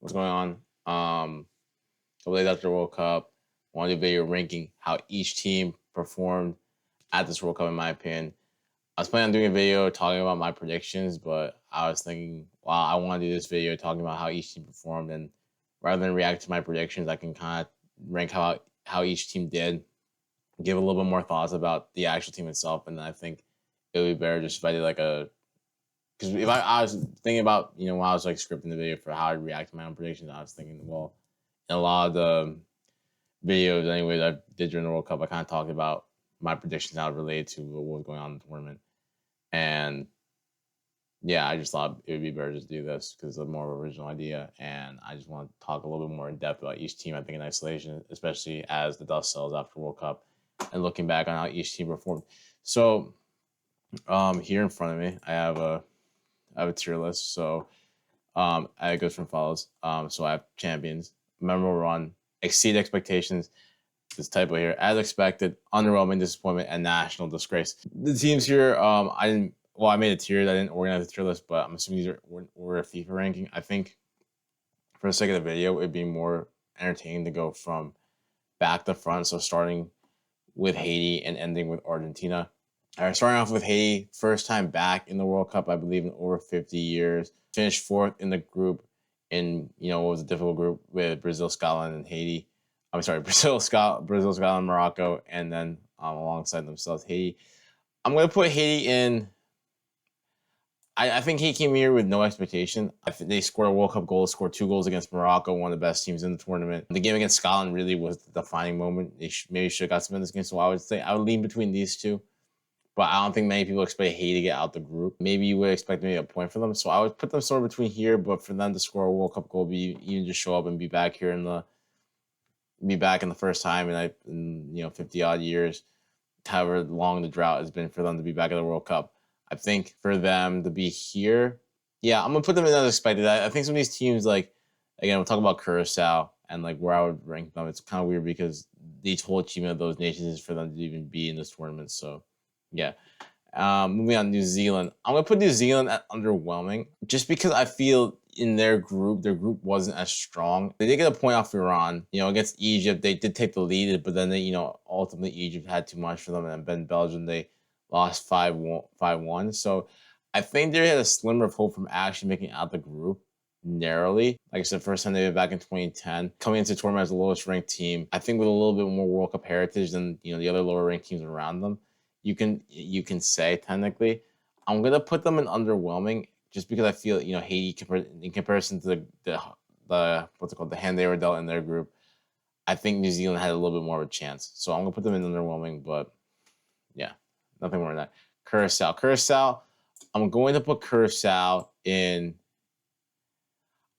What's going on? A couple days after the World Cup, wanted to do a video ranking how each team performed at this World Cup, in my opinion. I was planning on doing a video talking about my predictions, but I was thinking, wow, I want to do this video talking about how each team performed, and rather than react to my predictions, I can kind of rank how each team did, give a little bit more thoughts about the actual team itself, and I think it would be better just if I did like a because if I was thinking about when I was like scripting the video for how I react to my own predictions, I was thinking, well, in a lot of the videos anyway that I did during the World Cup, I kind of talked about my predictions how it related to what was going on in the tournament, and yeah, I just thought it would be better just do this because it's a more original idea, and I just want to talk a little bit more in depth about each team. I think in isolation, especially as the dust settles after World Cup, and looking back on how each team performed. So, here in front of me, I have a tier list. So, it goes from follows. So I have champions, memorable run, exceed expectations. This typo here, as expected, underwhelming disappointment, and national disgrace. The teams here, I didn't. Well, I made a tier. I didn't organize the tier list, but I'm assuming these were a FIFA ranking. I think for the sake of the video, it'd be more entertaining to go from back to front. So starting with Haiti and ending with Argentina. All right, starting off with Haiti, first time back in the World Cup, I believe, in over 50 years. Finished fourth in the group in, what was a difficult group with Brazil, Scotland, and Haiti. I'm sorry, Brazil, Scotland, Morocco, and then alongside themselves, Haiti. I'm going to put Haiti in. I think he came here with no expectation. I think they scored a World Cup goal, scored 2 goals against Morocco, one of the best teams in the tournament. The game against Scotland really was the defining moment. They maybe should have got some in this game. So I would say I would lean between these two. But I don't think many people expect Haiti to get out the group. Maybe you would expect maybe a point for them. So I would put them sort of between here, but for them to score a World Cup goal, even just show up and be back here be back in the first time in 50 odd years, however long the drought has been for them to be back at the World Cup. I think for them to be here, yeah, I'm gonna put them in as expected. I think some of these teams, like again, we'll talk about Curacao and like where I would rank them. It's kind of weird because the whole achievement of those nations is for them to even be in this tournament. So, yeah. Moving on, New Zealand. I'm gonna put New Zealand at underwhelming, just because I feel in their group wasn't as strong. They did get a point off Iran, against Egypt. They did take the lead, but then ultimately Egypt had too much for them, and then Belgium they lost 5-1. So I think they had a slimmer of hope from actually making out the group narrowly. Like I said, first time they were back in 2010, coming into the tournament as the lowest ranked team. I think with a little bit more World Cup heritage than the other lower ranked teams around them, you can say technically. I'm gonna put them in underwhelming just because I feel Haiti in comparison to the what's it called, the hand they were dealt in their group. I think New Zealand had a little bit more of a chance, so I'm gonna put them in underwhelming. But yeah, nothing more than that. Curacao. I'm going to put Curacao in.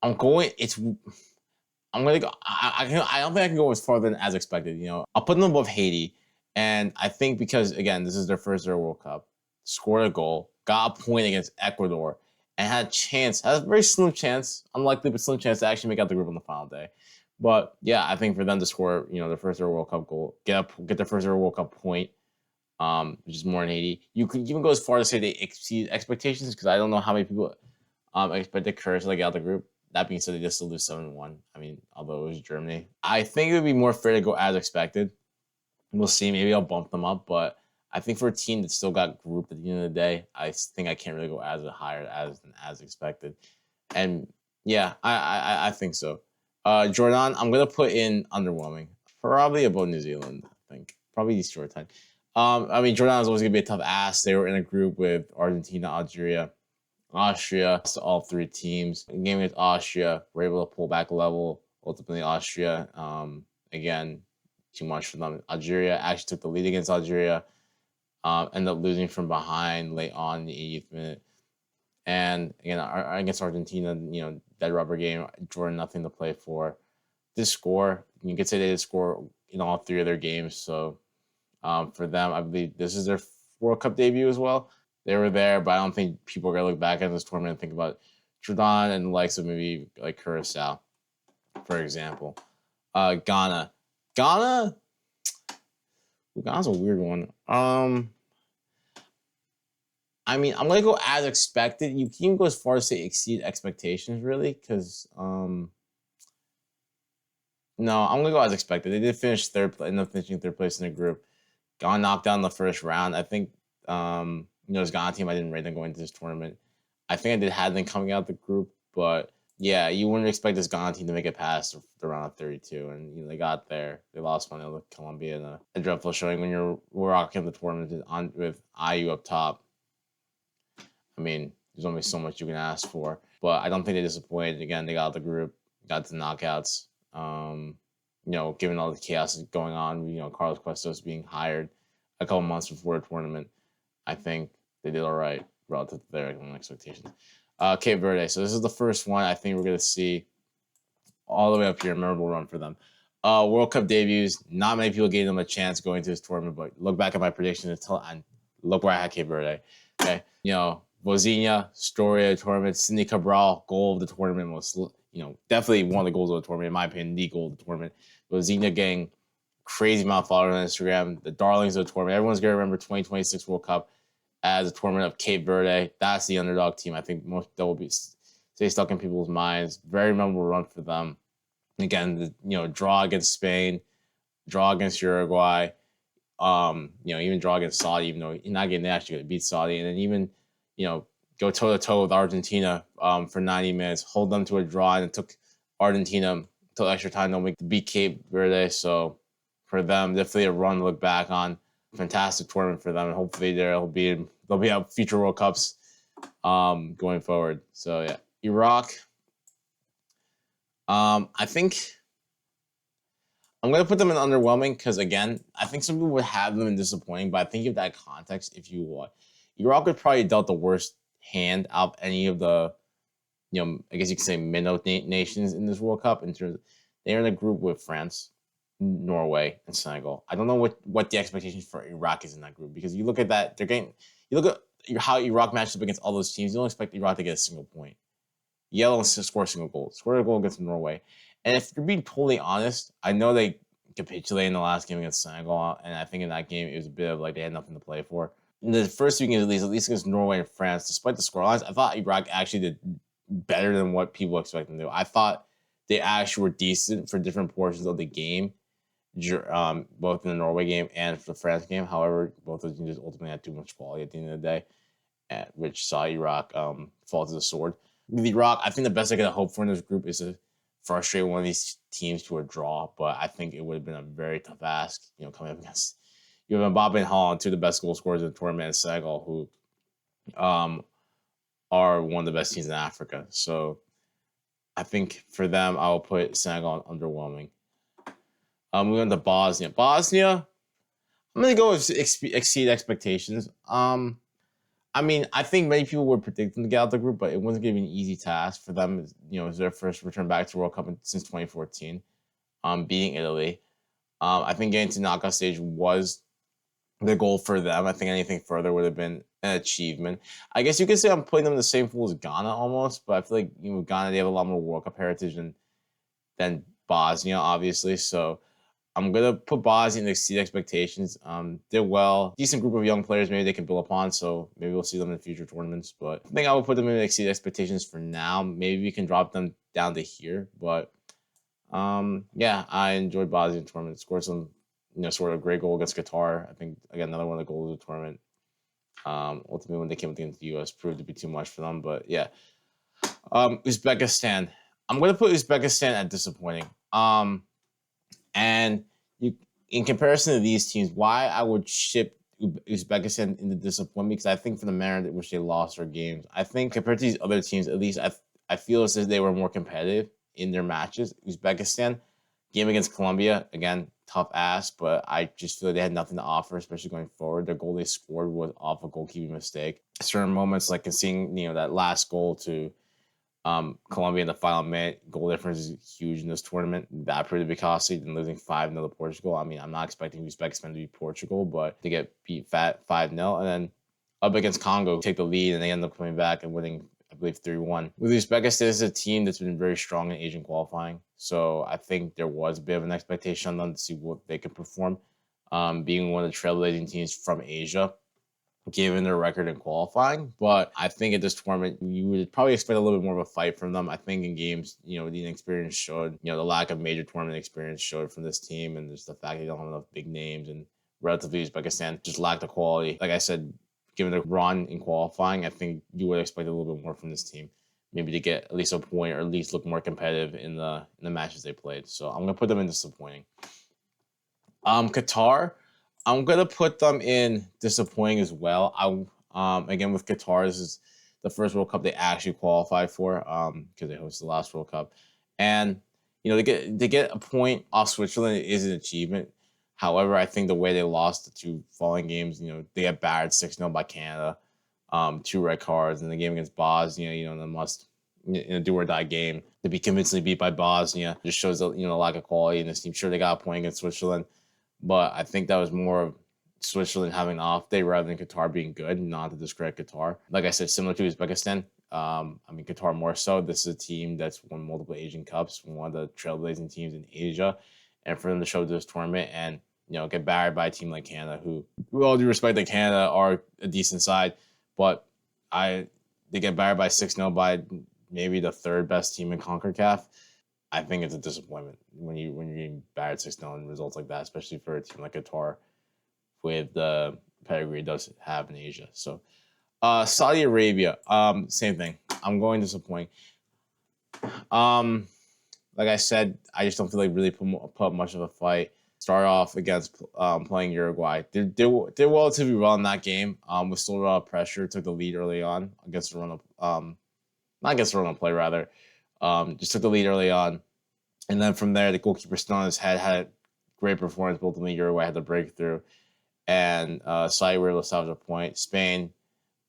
I'm going. It's. I'm gonna go. I don't think I can go as far than as expected. I'll put them above Haiti, and I think because again, this is their first ever World Cup, scored a goal, got a point against Ecuador, and had a very slim chance, unlikely but slim chance to actually make out the group on the final day. But yeah, I think for them to score, their first ever World Cup goal, get their first ever World Cup point, which is more than Haiti. You could even go as far to say they exceed expectations because I don't know how many people expected Curacao to get out the group. That being said, they just still lose 7-1. I mean, although it was Germany, I think it would be more fair to go as expected. We'll see. Maybe I'll bump them up, but I think for a team that still got grouped at the end of the day, I think I can't really go as higher as expected. And yeah, I think so. Jordan, I'm gonna put in underwhelming, probably above New Zealand. I think probably these short time. I mean, Jordan is always gonna be a tough ass. They were in a group with Argentina, Algeria, Austria, to all three teams. In game with Austria, we're able to pull back a level. Ultimately, Austria, again, too much for them. Algeria actually took the lead against Algeria, ended up losing from behind late on in the 80th minute. And again, against Argentina, dead rubber game, Jordan, nothing to play for. This score, you could say they did score in all three of their games. So for them, I believe this is their World Cup debut as well. They were there, but I don't think people are gonna look back at this tournament and think about Jordan and the likes of maybe like Curacao, for example. Ghana. Ghana. Ghana's a weird one. I mean, I'm gonna go as expected. You can even go as far as say exceed expectations, really, because No, I'm gonna go as expected. They did finish third, end up finishing third place in the group. Got knocked out in the first round. I think this Ghana team I didn't rate them going into this tournament. I think I did have them coming out the group, but yeah, you wouldn't expect this Ghana team to make it past the round of 32, and they got there. They lost 1-0 to Colombia in a dreadful showing. When you're rocking the tournament on with IU up top, I mean, there's only so much you can ask for. But I don't think they disappointed. Again, they got out the group, got to knockouts. Given all the chaos going on, Carlos Cuestos being hired a couple months before the tournament, I think they did all right relative to their expectations. Cape Verde. So this is the first one I think we're going to see all the way up here. A memorable run for them. World Cup debuts. Not many people gave them a chance going to this tournament, but look back at my predictions and look where I had Cape Verde. Okay, Vozinha, story of the tournament. Sidney Cabral, goal of the tournament was, definitely one of the goals of the tournament, in my opinion, the goal of the tournament. Vozinha getting crazy amount of followers on Instagram, the darlings of the tournament. Everyone's going to remember 2026 World Cup as a tournament of Cape Verde. That's the underdog team. I think that will stay stuck in people's minds. Very memorable run for them. Again, draw against Spain, draw against Uruguay, even draw against Saudi, even though not getting they actually beat Saudi, and then even, go toe to toe with Argentina for 90 minutes, hold them to a draw, and it took Argentina till extra time to beat Cape Verde. So for them, definitely a run to look back on. Fantastic tournament for them, and hopefully they'll be at future World Cups going forward. So yeah, Iraq. I think I'm going to put them in underwhelming because, again, I think some people would have them in disappointing, but I think of that context, if you would, Iraq would probably dealt the worst hand out of any of the, I guess you could say minnow nations in this World Cup. In terms they're in a group with France, Norway, and Senegal. I don't know what the expectations for Iraq is in that group, because you look at that, you look at how Iraq matched up against all those teams, you don't expect Iraq to get a single point. Yellow score a single goal. Score a goal against Norway. And if you're being totally honest, I know they capitulated in the last game against Senegal, and I think in that game it was a bit of like they had nothing to play for. In the first 2 games, at least against Norway and France, despite the scorelines, I thought Iraq actually did better than what people expect them to do. I thought they actually were decent for different portions of the game, both in the Norway game and the France game. However, both of those teams ultimately had too much quality at the end of the day, which saw Iraq fall to the sword. With Iraq, I think the best I could hope for in this group is to frustrate one of these teams to a draw, but I think it would have been a very tough ask, coming up against you have Mbappe and Haaland, two of the best goal scorers in the tournament, and Senegal, who are one of the best teams in Africa. So I think for them, I will put Senegal on underwhelming. Moving on to Bosnia. Bosnia, I'm going to go with exceed expectations. I mean, I think many people were predicting to get out the group, but it wasn't going to be an easy task for them. It was their first return back to World Cup since 2014, beating Italy. I think getting to knockout stage was the goal for them. I think anything further would have been an achievement. I guess you could say I'm putting them in the same pool as Ghana almost, but I feel like Ghana, they have a lot more World Cup heritage than Bosnia, obviously. So I'm gonna put Bosnia and exceed expectations. Did well, decent group of young players. Maybe they can build upon. So maybe we'll see them in future tournaments. But I think I will put them in exceed expectations for now. Maybe we can drop them down to here. But yeah, I enjoyed Bosnia tournament. Scored some, sort of great goal against Qatar. I think again another one of the goals of the tournament. Ultimately, when they came against the U.S., proved to be too much for them. But yeah, Uzbekistan. I'm gonna put Uzbekistan at disappointing. And in comparison to these teams, why I would ship Uzbekistan into disappointment, because I think for the manner in which they lost their games, I think compared to these other teams, at least I feel as if they were more competitive in their matches. Uzbekistan, game against Colombia, again, tough ass, but I just feel like they had nothing to offer, especially going forward. The goal they scored was off a goalkeeping mistake. Certain moments, like in seeing, that last goal to Colombia in the final minute, goal difference is huge in this tournament. That proved to be costly than losing 5-0 to Portugal. I mean, I'm not expecting Uzbekistan to beat Portugal, but to get beat fat 5-0. And then up against Congo, take the lead, and they end up coming back and winning, I believe, 3-1. With Uzbekistan, this is a team that's been very strong in Asian qualifying. So I think there was a bit of an expectation on them to see what they could perform. Being one of the trailblazing teams from Asia, given their record in qualifying. But I think at this tournament, you would probably expect a little bit more of a fight from them. I think in games, the inexperience showed, the lack of major tournament experience showed from this team, and just the fact they don't have enough big names, and relatively Uzbekistan just lacked the quality. Like I said, given the run in qualifying, I think you would expect a little bit more from this team. Maybe to get at least a point or at least look more competitive in the matches they played. So I'm gonna put them in disappointing. Qatar, I'm gonna put them in disappointing as well. Again with Qatar, this is the first World Cup they actually qualified for, because they hosted the last World Cup, and they get a point off Switzerland is an achievement. However, I think the way they lost the two following games, they got battered 6-0 by Canada, 2 red cards in the game against Bosnia, in the must in a do or die game to be convincingly beat by Bosnia just shows the lack of quality in this team. Sure, they got a point against Switzerland, but I think that was more of Switzerland having an off day rather than Qatar being good, not to discredit Qatar. Like I said, similar to Uzbekistan. Qatar more so. This is a team that's won multiple Asian Cups, one of the trailblazing teams in Asia. And for them to show this tournament and, get battered by a team like Canada, who, with all due respect that Canada are a decent side, but they get battered by 6-0 by maybe the third best team in CONCACAF. I think it's a disappointment when you're getting battered 6-0 and results like that, especially for a team like Qatar with the pedigree it does have in Asia. So Saudi Arabia, same thing. I'm going disappointing. Like I said, I just don't feel like really put up much of a fight. Start off against playing Uruguay. They did relatively well in that game. With still a lot of pressure, took the lead early on against the run of not against the run of play rather. Just took the lead early on, and then from there, the goalkeeper still on his head had a great performance. Ultimately, Uruguay had the breakthrough, and Saudi were able to salvage a point. Spain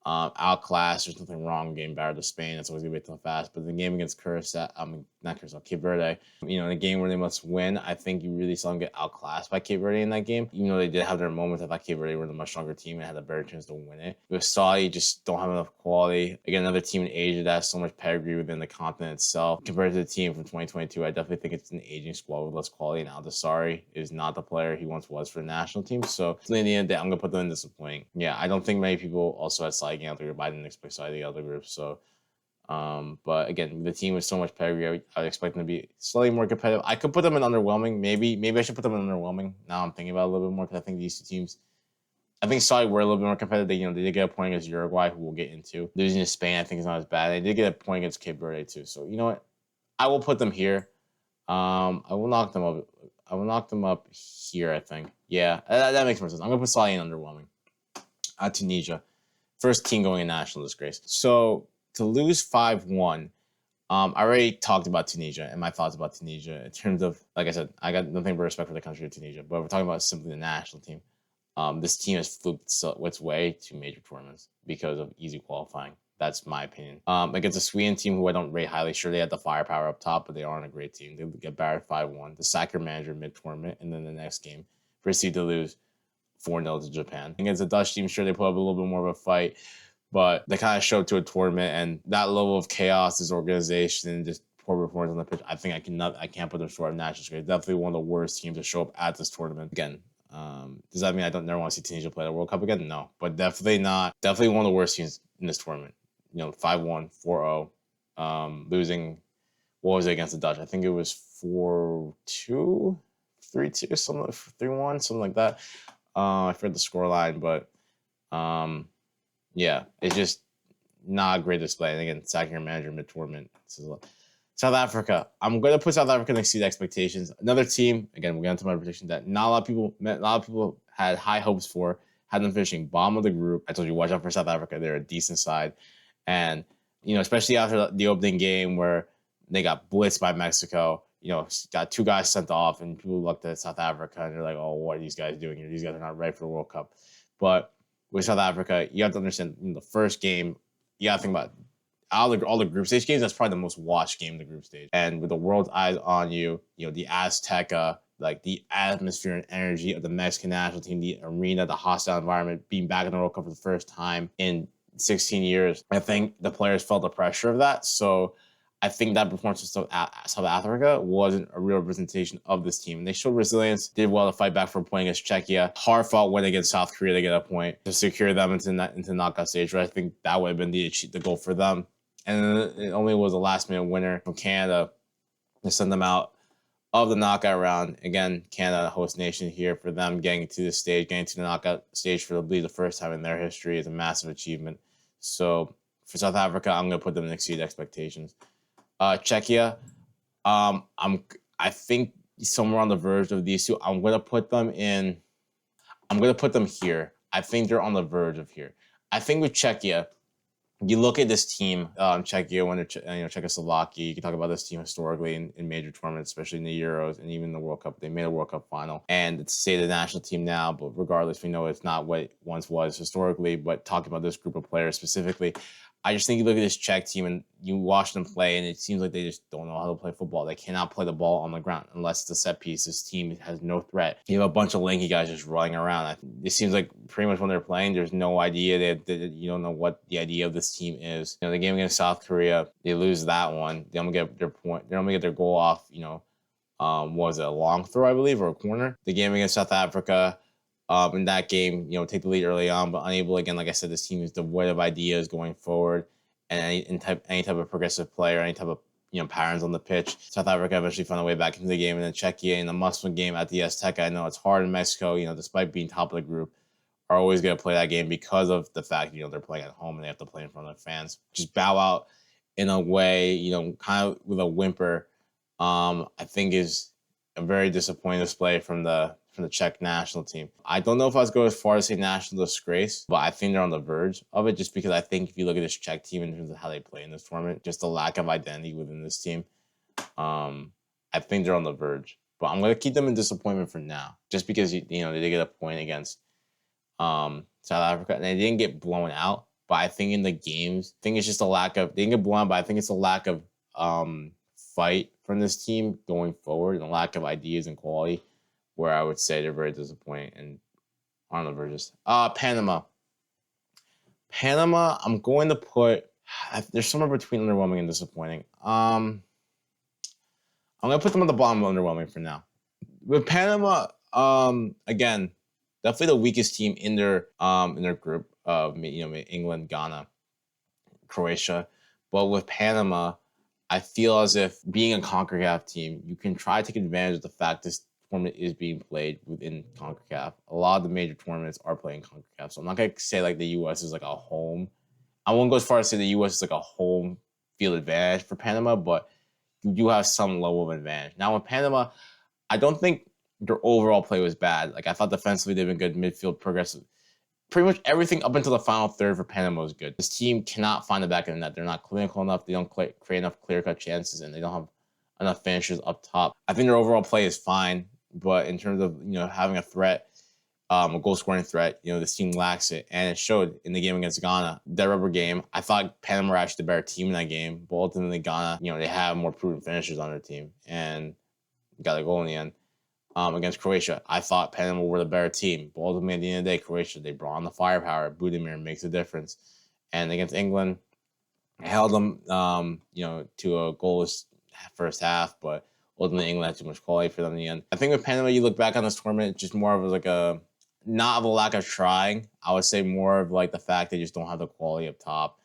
outclassed. There's nothing wrong with getting battered to Spain. That's always gonna be too fast. But the game against Cape Verde, in a game where they must win, I think you really saw them get outclassed by Cape Verde in that game. Even though they did have their moments, I thought Cape Verde were the much stronger team and had a better chance to win it. With Saudi, just don't have enough quality. Again, another team in Asia that has so much pedigree within the continent itself. Compared to the team from 2022, I definitely think it's an aging squad with less quality. And Al-Dessari is not the player he once was for the national team. So in the end of the day, I'm gonna put them in disappointing. Yeah, I don't think many people also had Saudi out the group. I didn't expect Saudi out the group. So but again, the team with so much pedigree, I would expect them to be slightly more competitive. I could put them in underwhelming. Maybe I should put them in underwhelming. Now I'm thinking about it a little bit more because I think these two teams, I think Saudi were a little bit more competitive. They did get a point against Uruguay, who we'll get into. Losing to Spain, I think is not as bad. They did get a point against Cape Verde too. So you know what? I will put them here. I will knock them up. I will knock them up here, I think. Yeah, that makes more sense. I'm going to put Saudi in underwhelming. Tunisia. First team going in national disgrace. So to lose 5-1, I already talked about Tunisia and my thoughts about Tunisia in terms of, like I said, I got nothing but respect for the country of Tunisia. But we're talking about simply the national team. This team has fluked its way to major tournaments because of easy qualifying. That's my opinion. Against a Sweden team who I don't rate highly. Sure, they had the firepower up top, but they aren't a great team. They get battered 5-1. The sack your manager mid-tournament, and then the next game proceed to lose 4-0 to Japan. Against the Dutch team, sure, they put up a little bit more of a fight, but they kind of showed up to a tournament, and that level of chaos, disorganization, and just poor performance on the pitch, I think I can't put them short of national disgrace. Definitely one of the worst teams to show up at this tournament. Again, does that mean I don't never want to see Tunisia play the World Cup again? No, but definitely not. Definitely one of the worst teams in this tournament. 5-1, 4-0, losing. What was it against the Dutch? I think it was 4-2, 3-2, something 3-1, something like that. I forget the scoreline, but yeah, it's just not a great display. And again, sacking your manager mid-tournament. South Africa. I'm going to put South Africa to exceed expectations. Another team, again, we'll get into my prediction, that not a lot of people had high hopes for, had them finishing bottom of the group. I told you, watch out for South Africa. They're a decent side. And, especially after the opening game where they got blitzed by Mexico, got 2 guys sent off, and people looked at South Africa and they're like, oh, what are these guys doing here? These guys are not ready for the World Cup. But with South Africa, you have to understand, the first game, you got to think about all the group stage games, that's probably the most watched game in the group stage. And with the world's eyes on you, the Azteca, like the atmosphere and energy of the Mexican national team, the arena, the hostile environment, being back in the World Cup for the first time in 16 years, I think the players felt the pressure of that. So I think that performance of South Africa wasn't a real representation of this team. And they showed resilience, did well to fight back for a point against Czechia. Hard fought win against South Korea to get a point to secure them into the knockout stage. Where I think that would have been the goal for them. And it only was a last-minute winner from Canada to send them out of the knockout round. Again, Canada, host nation here, for them getting to the stage, getting to the knockout stage for the first time in their history is a massive achievement. So for South Africa, I'm going to put them to exceed expectations. Czechia, I think somewhere on the verge of these two. I'm going to put them here. I think they're on the verge of here. I think with Czechia, you look at this team, Czechia, when Czechoslovakia, you can talk about this team historically in major tournaments, especially in the Euros and even the World Cup. They made a World Cup final. And it's say the national team now, but regardless, we know it's not what it once was historically. But talking about this group of players specifically, I just think you look at this Czech team and you watch them play, and it seems like they just don't know how to play football. They cannot play the ball on the ground unless it's a set piece. This team has no threat. You have a bunch of lanky guys just running around. It seems like pretty much when they're playing, there's no idea. You don't know what the idea of this team is. The game against South Korea, they lose that one. They only get their point. They only get their goal off. Was it a long throw, I believe, or a corner? The game against South Africa. In that game, take the lead early on, but unable, again, like I said, this team is devoid of ideas going forward, and any type of progressive player, any type of patterns on the pitch. South Africa eventually found a way back into the game, and then Czechia in the must-win game at the Azteca. I know it's hard in Mexico, despite being top of the group, are always going to play that game because of the fact they're playing at home and they have to play in front of their fans. Just bow out in a way, kind of with a whimper. I think is a very disappointing display from the Czech national team. I don't know if I was going as far as say national disgrace, but I think they're on the verge of it, just because I think if you look at this Czech team in terms of how they play in this tournament, just the lack of identity within this team, I think they're on the verge. But I'm going to keep them in disappointment for now, just because they did get a point against South Africa, and they didn't get blown out. But I think in the games, I think it's just a lack of, they didn't get blown out, but I think it's a lack of fight from this team going forward and a lack of ideas and quality, where I would say they're very disappointing and on the verges. Panama. I'm going to put, they're somewhere between underwhelming and disappointing. I'm going to put them on the bottom of underwhelming for now. With Panama, again, definitely the weakest team in their group of England, Ghana, Croatia. But with Panama, I feel as if being a CONCACAF team, you can try to take advantage of the fact this tournament is being played within CONCACAF. A lot of the major tournaments are playing CONCACAF. So I'm not going to say like the U.S. is like a home. I won't go as far as say the U.S. is like a home field advantage for Panama, but you do have some level of advantage. Now with Panama, I don't think their overall play was bad. Like I thought defensively they've been good, midfield progressive. Pretty much everything up until the final third for Panama was good. This team cannot find the back of the net. They're not clinical enough. They don't create enough clear-cut chances, and they don't have enough finishers up top. I think their overall play is fine, but in terms of having a threat, a goal-scoring threat, this team lacks it, and it showed in the game against Ghana. That rubber game, I thought Panama were actually the better team in that game, but ultimately Ghana, they have more proven finishers on their team and got a goal in the end. Against Croatia, I thought Panama were the better team, but ultimately at the end of the day, Croatia, they brought on the firepower. Budimir makes a difference, and against England, held them, to a goalless first half, but ultimately England had too much quality for them in the end. I think with Panama, you look back on this tournament, just more of like not of a lack of trying. I would say more of like the fact they just don't have the quality up top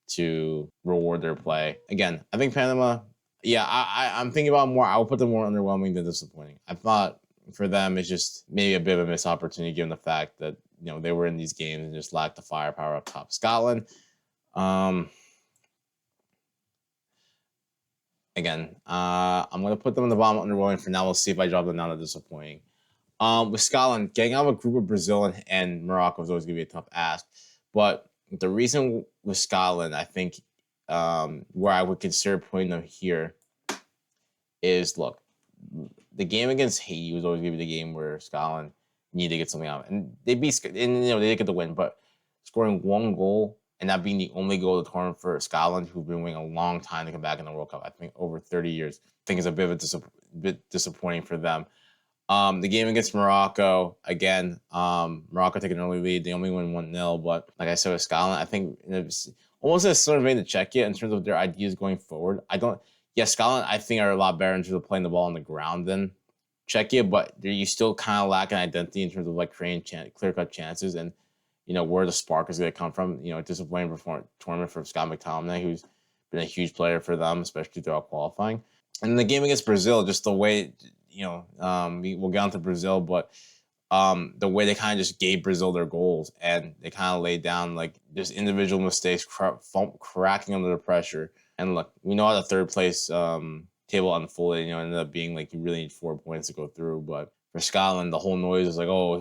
to reward their play. Again, I think Panama, yeah, I'm thinking about more. I would put them more underwhelming than disappointing. I thought for them, it's just maybe a bit of a missed opportunity given the fact that, they were in these games and just lacked the firepower up top. Scotland, again, I'm going to put them in the bottom underwhelming for now. We'll see if I drop them down to disappointing. With Scotland, getting out of a group of Brazil and Morocco is always going to be a tough ask. But the reason with Scotland, I think, where I would consider putting them here is, look, the game against Haiti was always going to be the game where Scotland needed to get something out. And they beat, and they did get the win, but scoring one goal and that being the only goal of the tournament for Scotland, who've been waiting a long time to come back in the World Cup, I think over 30 years, I think is a bit of a bit disappointing for them. The game against Morocco, again, Morocco taking an early lead. They only win 1-0, but like I said with Scotland, I think almost a similar vein to Czechia in terms of their ideas going forward. I don't. Yeah, Scotland I think are a lot better in terms of playing the ball on the ground than Czechia, but you still kind of lack an identity in terms of like creating clear cut chances and where the spark is going to come from. Disappointing tournament for Scott McTominay, who's been a huge player for them, especially throughout qualifying. And the game against Brazil, just the way we'll get on to Brazil, but the way they kind of just gave Brazil their goals and they kind of laid down like just individual mistakes, cracking under the pressure. And look, we know how the third place table unfolded. Ended up being like you really need 4 points to go through. But for Scotland, the whole noise was like, oh,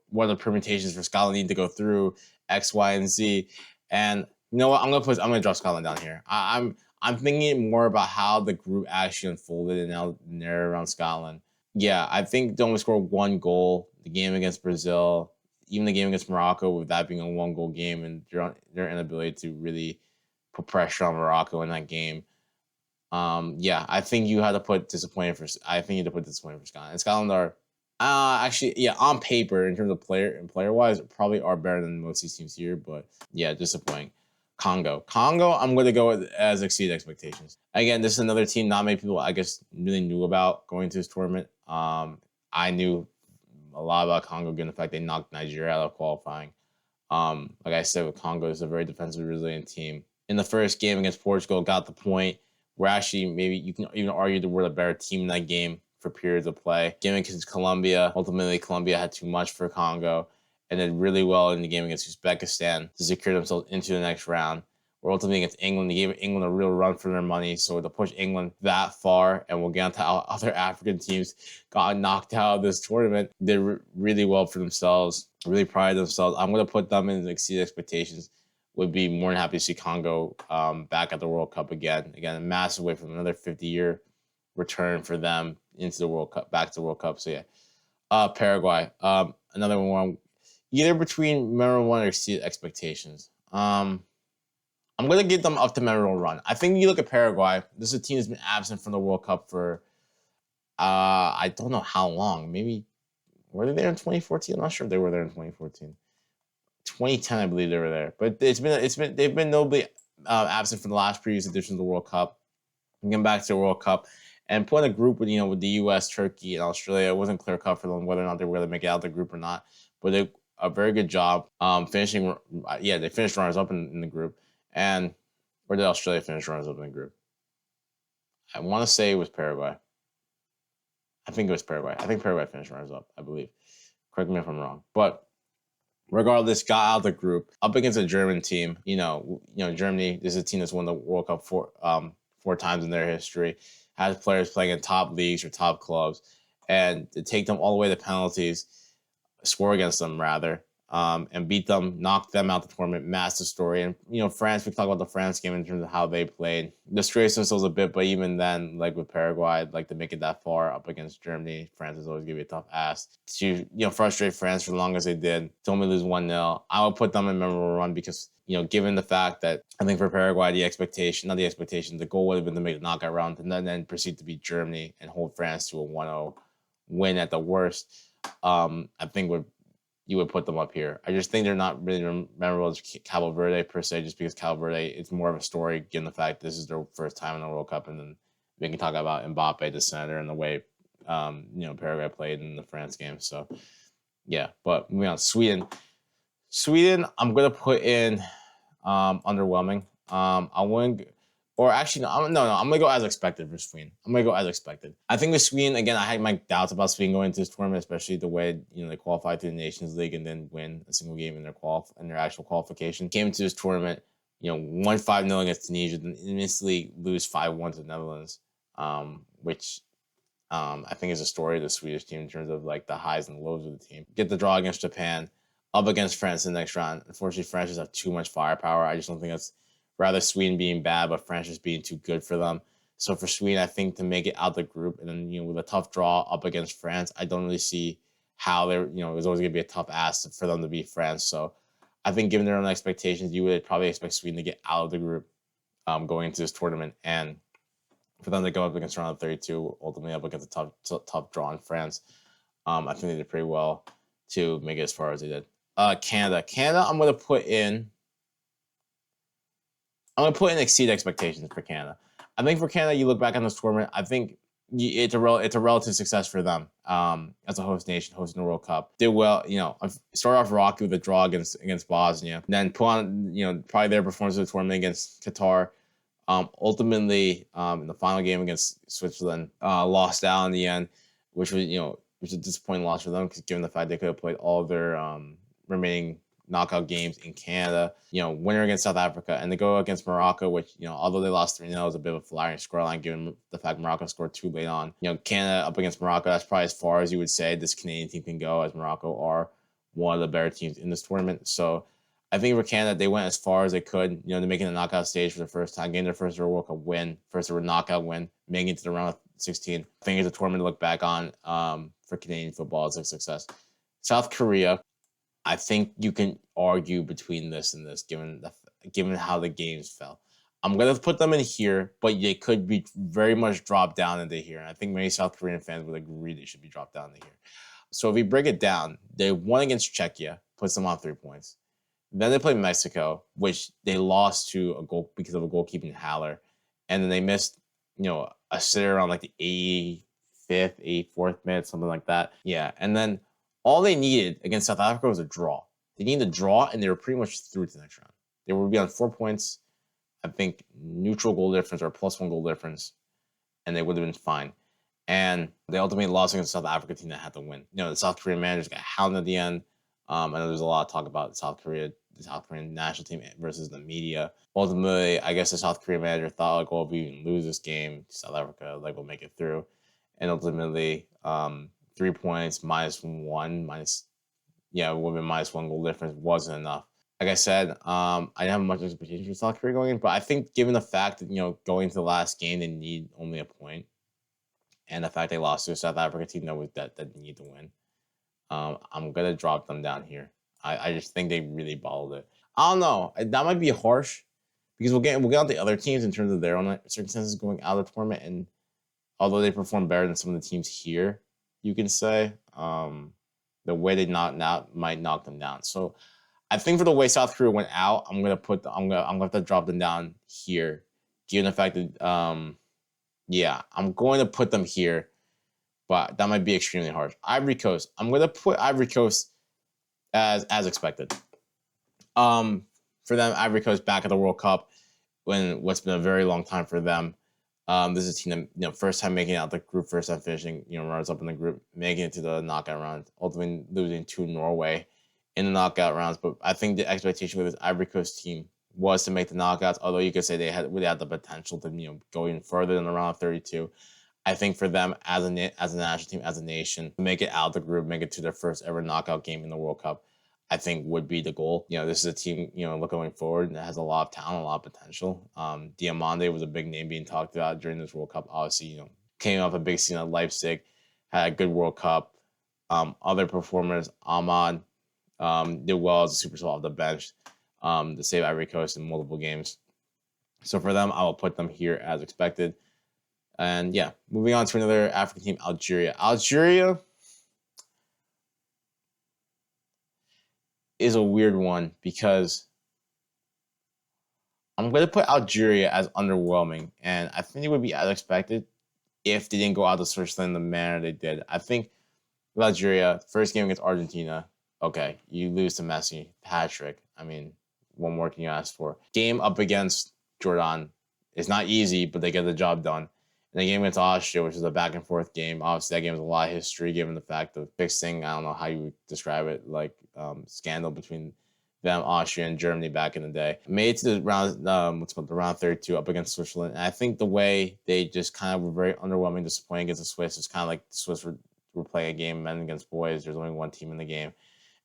what are the permutations for Scotland need to go through X, Y, and Z? And you know what? I'm gonna drop Scotland down here. I'm thinking more about how the group actually unfolded and now the narrative around Scotland. Yeah, I think they only scored one goal. The game against Brazil, even the game against Morocco, with that being a 1 goal game, and their inability to really put pressure on Morocco in that game. Yeah, I think you had to put disappointing for. I think you had to put disappointing for Scotland. And Scotland are, actually, yeah, on paper in terms of player wise, probably are better than most of these teams here. But yeah, disappointing. Congo, I'm going to go with as exceeded expectations. Again, this is another team not many people, I guess, really knew about going to this tournament. I knew a lot about Congo given the fact they knocked Nigeria out of qualifying. Like I said, with Congo, is a very defensive, resilient team. In the first game against Portugal, got the point. We're actually, maybe you can even argue that we're the better team in that game for periods of play. Game against Colombia, ultimately Colombia had too much for Congo and did really well in the game against Uzbekistan to secure themselves into the next round. Or ultimately against England, they gave England a real run for their money. So to push England that far, and we'll get into how other African teams got knocked out of this tournament, did really well for themselves, really prided themselves. I'm going to put them in exceed expectations. Would be more than happy to see Congo back at the World Cup again. Again, a massive way from another 50-year return for them into the World Cup, back to the World Cup. So yeah, Paraguay, another one either between memorable one or exceed expectations. I'm going to give them up to memorable run. I think you look at Paraguay. This is a team that's been absent from the World Cup for I don't know how long. Maybe were they there in 2014? I'm not sure if they were there in 2014. 2010, I believe they were there. But they've been notably absent from the last previous edition of the World Cup. Getting back to the World Cup and put in a group with with the U.S., Turkey, and Australia. It wasn't clear cut for them whether or not they were going to make it out of the group or not. But they a very good job finishing. Yeah, they finished runners up in the group. And where did Australia finish runners up in the group? I want to say it was Paraguay. I think it was Paraguay. I think Paraguay finished runners up, I believe. Correct me if I'm wrong. But regardless, got out of the group up against a German team. Germany is a team that's won the World Cup four times in their history, has players playing in top leagues or top clubs, and to take them all the way to penalties, score against them rather, and beat them, knock them out the tournament. Massive story. And France, we talk about the France game in terms of how they played. Disgraced themselves a bit, but even then, like with Paraguay, like to make it that far up against Germany, France is always gonna be a tough ass. To frustrate France for as long as they did, to only lose 1-0. I would put them in memorable run because given the fact that I think for Paraguay, the goal would have been to make the knockout round and then proceed to beat Germany and hold France to a 1-0 win at the worst. I think you would put them up here. I just think they're not really memorable as Cabo Verde per se, just because Cabo Verde, it's more of a story given the fact this is their first time in the World Cup, and then we can talk about Mbappe, the center, and the way Paraguay played in the France game. So yeah, but moving on, Sweden, I'm gonna put in underwhelming. I wouldn't. Or actually, no. I'm gonna go as expected for Sweden. I think with Sweden again, I had my doubts about Sweden going into this tournament, especially the way they qualified to the Nations League and then win a single game in their actual qualification. Came into this tournament, won 5-0 against Tunisia, then instantly lose 5-1 to the Netherlands, which I think is a story of the Swedish team in terms of like the highs and lows of the team. Get the draw against Japan, up against France in the next round. Unfortunately, France just have too much firepower. I just don't think that's. Rather Sweden being bad, but France just being too good for them. So for Sweden, I think to make it out the group and then with a tough draw up against France, I don't really see how they're it was always gonna be a tough ask for them to beat France. So I think given their own expectations, you would probably expect Sweden to get out of the group going into this tournament, and for them to go up against round of 32, ultimately up against a tough draw in France. I think they did pretty well to make it as far as they did. Canada, I'm gonna put in. I'm gonna put in exceed expectations for Canada. I think for Canada, you look back on this tournament. I think it's a relative success for them as a host nation hosting the World Cup. Did well, start off rocky with a draw against Bosnia, then put on probably their performance of the tournament against Qatar. Ultimately, in the final game against Switzerland, lost out in the end, which was a disappointing loss for them because given the fact they could have played all of their remaining knockout games in Canada, winner against South Africa, and they go against Morocco, which, although they lost 3-0, was a bit of a flattering scoreline given the fact Morocco scored 2 late on. Canada up against Morocco, that's probably as far as you would say this Canadian team can go, as Morocco are one of the better teams in this tournament. So I think for Canada, they went as far as they could, to making the knockout stage for the first time, getting their first World Cup win, first ever knockout win, making it to the round of 16. I think it's a tournament to look back on for Canadian football as a success. South Korea, I think you can argue between this and this, given how the games fell. I'm gonna put them in here, but they could be very much dropped down into here. And I think many South Korean fans would agree they should be dropped down into here. So if we break it down, they won against Czechia, puts them on 3 points. Then they played Mexico, which they lost to a goal because of a goalkeeping howler, and then they missed, a sitter on like the 85th, 84th minute, something like that. Yeah, and then all they needed against South Africa was a draw. They needed a draw, and they were pretty much through to the next round. They would be on 4 points, I think, neutral goal difference or +1 goal difference, and they would have been fine. And they ultimately lost against the South Africa team that had to win. The South Korean managers got hounded at the end. I know there's a lot of talk about the South Korean national team versus the media. Ultimately, I guess the South Korean manager thought, like, well, if we lose this game, South Africa, like, we'll make it through. And ultimately, 3 points -1 would have been -1 goal difference wasn't enough. Like I said, I didn't have much expectation for South Korea going in, but I think given the fact that, going to the last game, they need only a point, and the fact they lost to a South Africa team that need to win, I'm gonna drop them down here. I just think they really bottled it. I don't know. That might be harsh because we'll get on the other teams in terms of their own circumstances going out of the tournament, and although they perform better than some of the teams here, you can say the way they knocked out might knock them down. So I think for the way South Korea went out, I'm gonna have to drop them down here, given the fact that I'm going to put them here, but that might be extremely harsh. Ivory Coast, I'm gonna put Ivory Coast as expected. For them, Ivory Coast back at the World Cup when what's been a very long time for them. This is a team that, first time making it out the group, first time finishing, runners up in the group, making it to the knockout round, ultimately losing to Norway in the knockout rounds. But I think the expectation with this Ivory Coast team was to make the knockouts, although you could say they had the potential to, go even further than the round of 32. I think for them as a national team, as a nation, to make it out of the group, make it to their first ever knockout game in the World Cup, I think would be the goal. This is a team, going forward that has a lot of talent, a lot of potential. Diomande was a big name being talked about during this World Cup. Obviously, came off a big scene at Leipzig, had a good World Cup. Other performers, Ahmad, did well as a super sub off the bench to save Ivory Coast in multiple games. So for them, I will put them here as expected. And yeah, moving on to another African team, Algeria. Algeria is a weird one because I'm going to put Algeria as underwhelming, and I think it would be as expected if they didn't go out to Switzerland in the manner they did. I think with Algeria, first game against Argentina, okay, you lose to Messi, Patrick. I mean, what more can you ask for? Game up against Jordan is not easy, but they get the job done. And the game against Austria, which is a back and forth game, obviously that game has a lot of history given the fact of fixing, I don't know how you would describe it, like scandal between them, Austria, and Germany back in the day. Made it to the round, the round 32 up against Switzerland. And I think the way they just kind of were very underwhelming, disappointing against the Swiss, it's kind of like the Swiss were playing a game, men against boys. There's only one team in the game.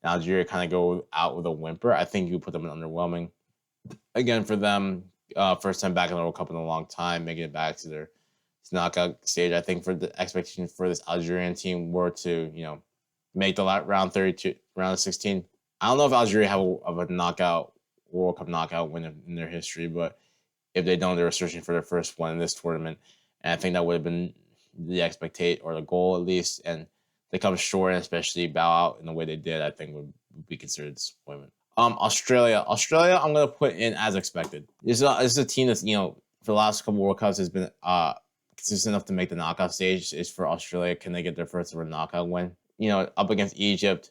And Algeria kind of go out with a whimper. I think you put them in underwhelming. Again, for them, first time back in the World Cup in a long time, making it back to their knockout stage. I think for the expectation for this Algerian team were to, make the round 32, round 16. I don't know if Algeria have a knockout World Cup knockout win in their history, but if they don't, they're searching for their first one in this tournament. And I think that would have been the expectate or the goal at least. And they come short and especially bow out in the way they did, I think would be considered a disappointment. Australia, I'm gonna put in as expected. This is a team that's for the last couple World Cups has been consistent enough to make the knockout stage. Is for Australia, can they get their first ever knockout win? Up against Egypt,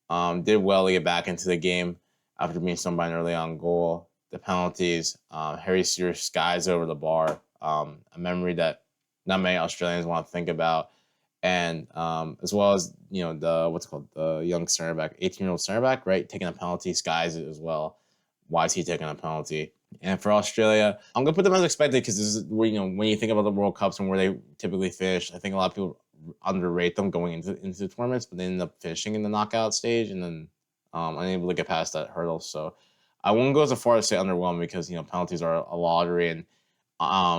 did well to get back into the game after being stung by an early on goal. The penalties, Harry Sears skies over the bar, a memory that not many Australians want to think about. And as well as the young center back, 18-year-old center back, right, taking a penalty, skies it as well. Why is he taking a penalty? And for Australia, I'm gonna put them as expected because this is where when you think about the World Cups and where they typically finish, I think a lot of people underrate them going into the tournaments, but they end up finishing in the knockout stage and then unable to get past that hurdle. So I won't go so far as to say underwhelming because penalties are a lottery, and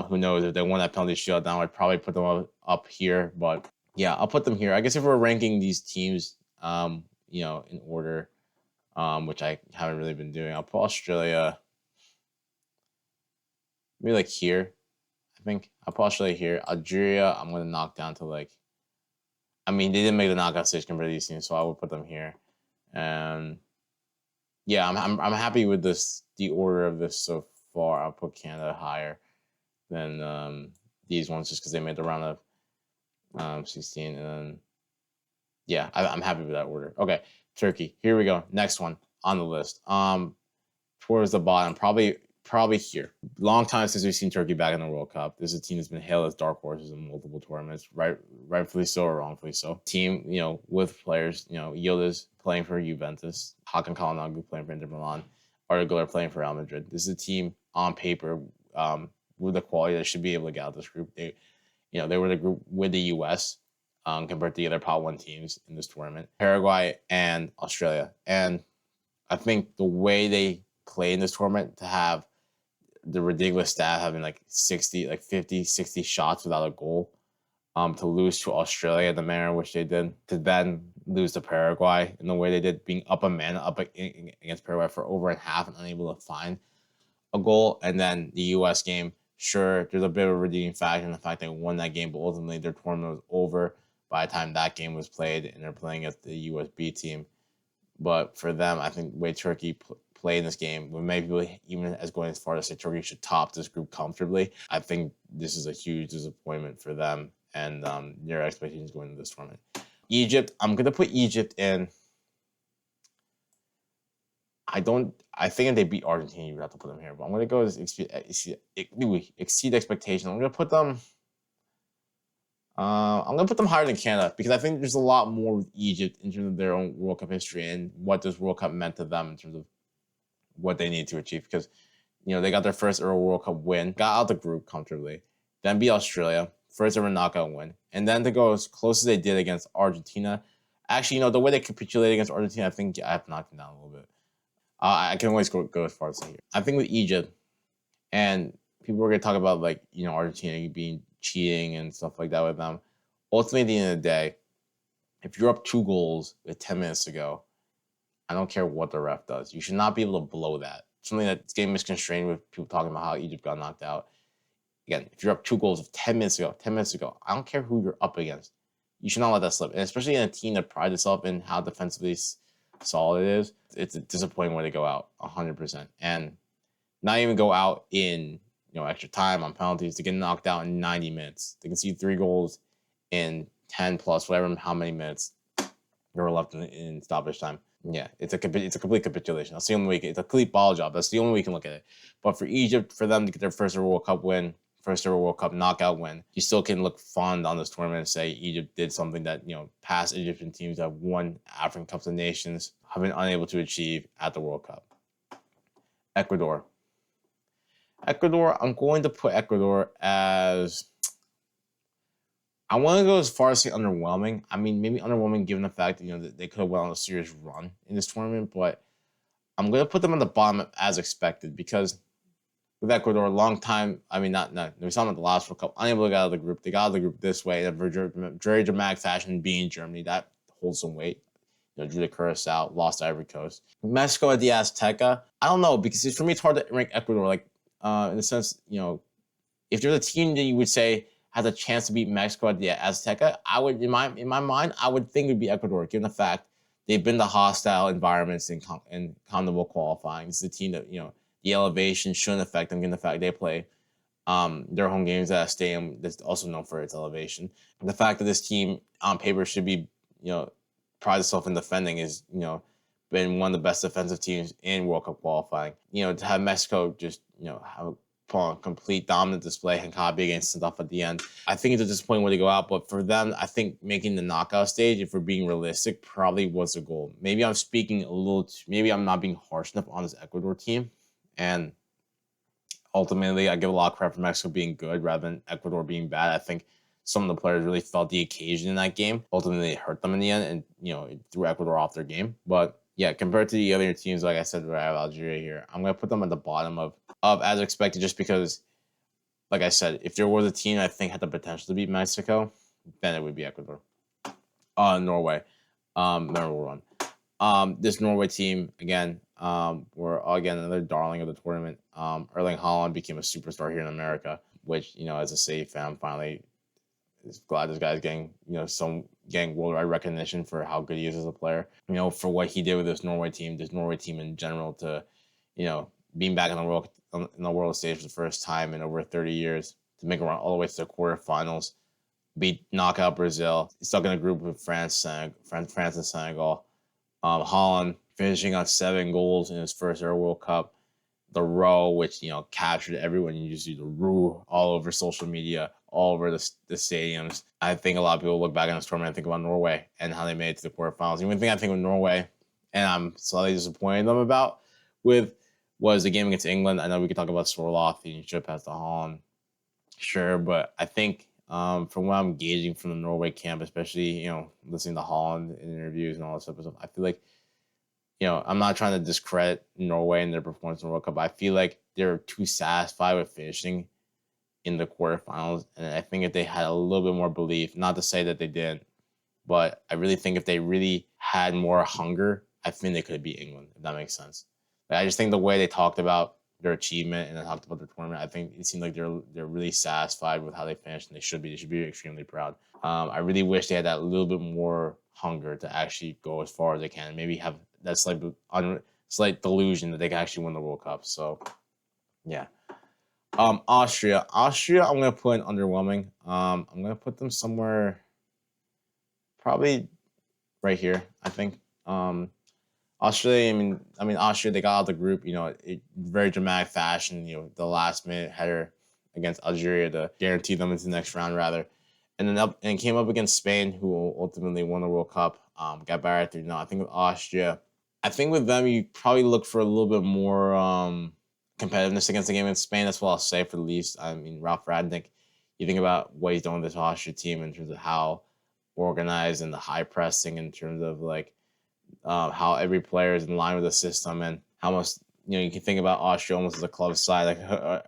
who knows if they won that penalty shootout, I'd probably put them up here, but. Yeah, I'll put them here. I guess if we're ranking these teams, in order, which I haven't really been doing, I'll put Australia maybe like here. I think I'll put Australia here. Algeria, I'm gonna knock down to they didn't make the knockout stage compared to these teams, so I would put them here. And yeah, I'm happy with the order of this so far. I'll put Canada higher than these ones just because they made the round of 16, and then yeah, I'm happy with that order. Okay, Turkey. Here we go. Next one on the list. Towards the bottom, probably here. Long time since we've seen Turkey back in the World Cup. This is a team that's been hailed as dark horses in multiple tournaments, rightfully so or wrongfully so. Team, with players, Yildiz playing for Juventus, Hakan Çalhanoğlu playing for Inter Milan, Arda Güler playing for Real Madrid. This is a team on paper with the quality that should be able to get out of this group. They were the group with the U.S. Compared to the other Pot 1 teams in this tournament, Paraguay and Australia. And I think the way they play in this tournament, to have the ridiculous stat having 50, 60 shots without a goal, to lose to Australia the manner in which they did, to then lose to Paraguay in the way they did, being up a man up against Paraguay for over a half and unable to find a goal. And then the U.S. game, sure, there's a bit of a redeeming factor in the fact they won that game, but ultimately their tournament was over by the time that game was played, and they're playing at the USB team. But for them, I think the way Turkey played in this game, with many people even as going as far as say Turkey should top this group comfortably, I think this is a huge disappointment for them and their expectations going into this tournament. Egypt, I'm going to put Egypt in. I think if they beat Argentina, you would have to put them here. But I'm going to go exceed expectations. I'm going to put them. I'm going to put them higher than Canada because I think there's a lot more with Egypt in terms of their own World Cup history and what this World Cup meant to them in terms of what they need to achieve. Because, they got their first ever World Cup win, got out the group comfortably, then beat Australia, first ever knockout win, and then to go as close as they did against Argentina. Actually, the way they capitulated against Argentina, I think I have knocked them down a little bit. I can always go as far as here. I think with Egypt, and people were going to talk about Argentina being cheating and stuff like that with them. Ultimately, at the end of the day, if you're up 2 goals with 10 minutes to go, I don't care what the ref does. You should not be able to blow that. Something that this game is constrained with people talking about how Egypt got knocked out. Again, if you're up 2 goals with 10 minutes to go, I don't care who you're up against. You should not let that slip. And especially in a team that prides itself in how defensively solid it is, it's a disappointing way to go out, 100%. And not even go out in extra time on penalties, to get knocked out in 90 minutes. They can see 3 goals in 10 plus whatever how many minutes there were left in stoppage time. Yeah, it's a complete capitulation. That's the only way. It's a complete ball job. That's the only way you can look at it. But for Egypt, for them to get their first ever World Cup win, first ever World Cup knockout win, you still can look fond on this tournament and say Egypt did something that past Egyptian teams that have won African Cups of Nations have been unable to achieve at the World Cup. Ecuador, I'm going to put Ecuador as. I want to go as far as say underwhelming. I mean, maybe underwhelming given the fact that they could have went on a serious run in this tournament, but I'm going to put them on the bottom as expected because with Ecuador, a long time. I mean, we saw them at the last World Cup, unable to get out of the group. They got out of the group this way in a very dramatic fashion, being Germany. That holds some weight. Drew the Curacao, lost to Ivory Coast. Mexico at the Azteca. I don't know because for me it's hard to rank Ecuador. In the sense, if there's a team that you would say has a chance to beat Mexico at the Azteca, I would, in my mind, I would think it would be Ecuador, given the fact they've been to hostile environments in comfortable qualifying. It's the team that the elevation shouldn't affect them, given the fact they play their home games at a stadium that's also known for its elevation. The fact that this team on paper should be, pride itself in defending is, been one of the best defensive teams in World Cup qualifying. To have Mexico just, have put on a complete dominant display and copy against stuff at the end. I think it's a disappointing way to go out, but for them, I think making the knockout stage, if we're being realistic, probably was the goal. Maybe I'm speaking a little maybe I'm not being harsh enough on this Ecuador team. And ultimately, I give a lot of credit for Mexico being good rather than Ecuador being bad. I think some of the players really felt the occasion in that game. Ultimately, it hurt them in the end, and it threw Ecuador off their game. But yeah, compared to the other teams, like I said, I have Algeria here. I'm gonna put them at the bottom of as expected, just because, like I said, if there was a team I think had the potential to beat Mexico, then it would be Ecuador. Norway, number one. This Norway team again, were again another darling of the tournament. Erling Haaland became a superstar here in America, which as a City fan, finally is glad this guy's getting getting worldwide recognition for how good he is as a player. For what he did with this Norway team in general, to being back in the world stage for the first time in over 30 years, to make a run all the way to the quarterfinals, knock out Brazil, stuck in a group with France and Senegal. Haaland finishing on 7 goals in his first Euro World Cup. The row, which captured everyone. You just see the row all over social media, all over the stadiums. I think a lot of people look back on this tournament and think about Norway and how they made it to the quarterfinals. The only thing I think of Norway, and I'm slightly disappointed them about, was the game against England. I know we could talk about Sorloth and Chip as the Haaland, sure, but I think from what I'm gauging from the Norway camp, especially listening to Haaland in interviews and all this type of stuff, I feel like I'm not trying to discredit Norway and their performance in the World Cup, but I feel like they're too satisfied with finishing in the quarterfinals. And I think if they had a little bit more belief, not to say that they didn't, but I really think if they really had more hunger, I think they could beat England, if that makes sense. I just think the way they talked about their achievement and they talked about their tournament, I think it seemed like they're really satisfied with how they finished, and they should be. They should be extremely proud. I really wish they had that little bit more hunger to actually go as far as they can, and maybe have that slight delusion that they can actually win the World Cup. So, yeah. Austria, I'm gonna put in underwhelming. I'm gonna put them somewhere, probably right here, I think. Australia, Austria, they got out of the group, very dramatic fashion, the last minute header against Algeria to guarantee them into the next round, rather. And then came up against Spain, who ultimately won the World Cup, got battered 3-0. I think with Austria, I think with them, you probably look for a little bit more competitiveness against the game in Spain. That's what I'll say for the least. Ralf Rangnick, you think about what he's done with this Austria team in terms of how organized and the high pressing, in terms of how every player is in line with the system, and how much you can think about Austria almost as a club side, like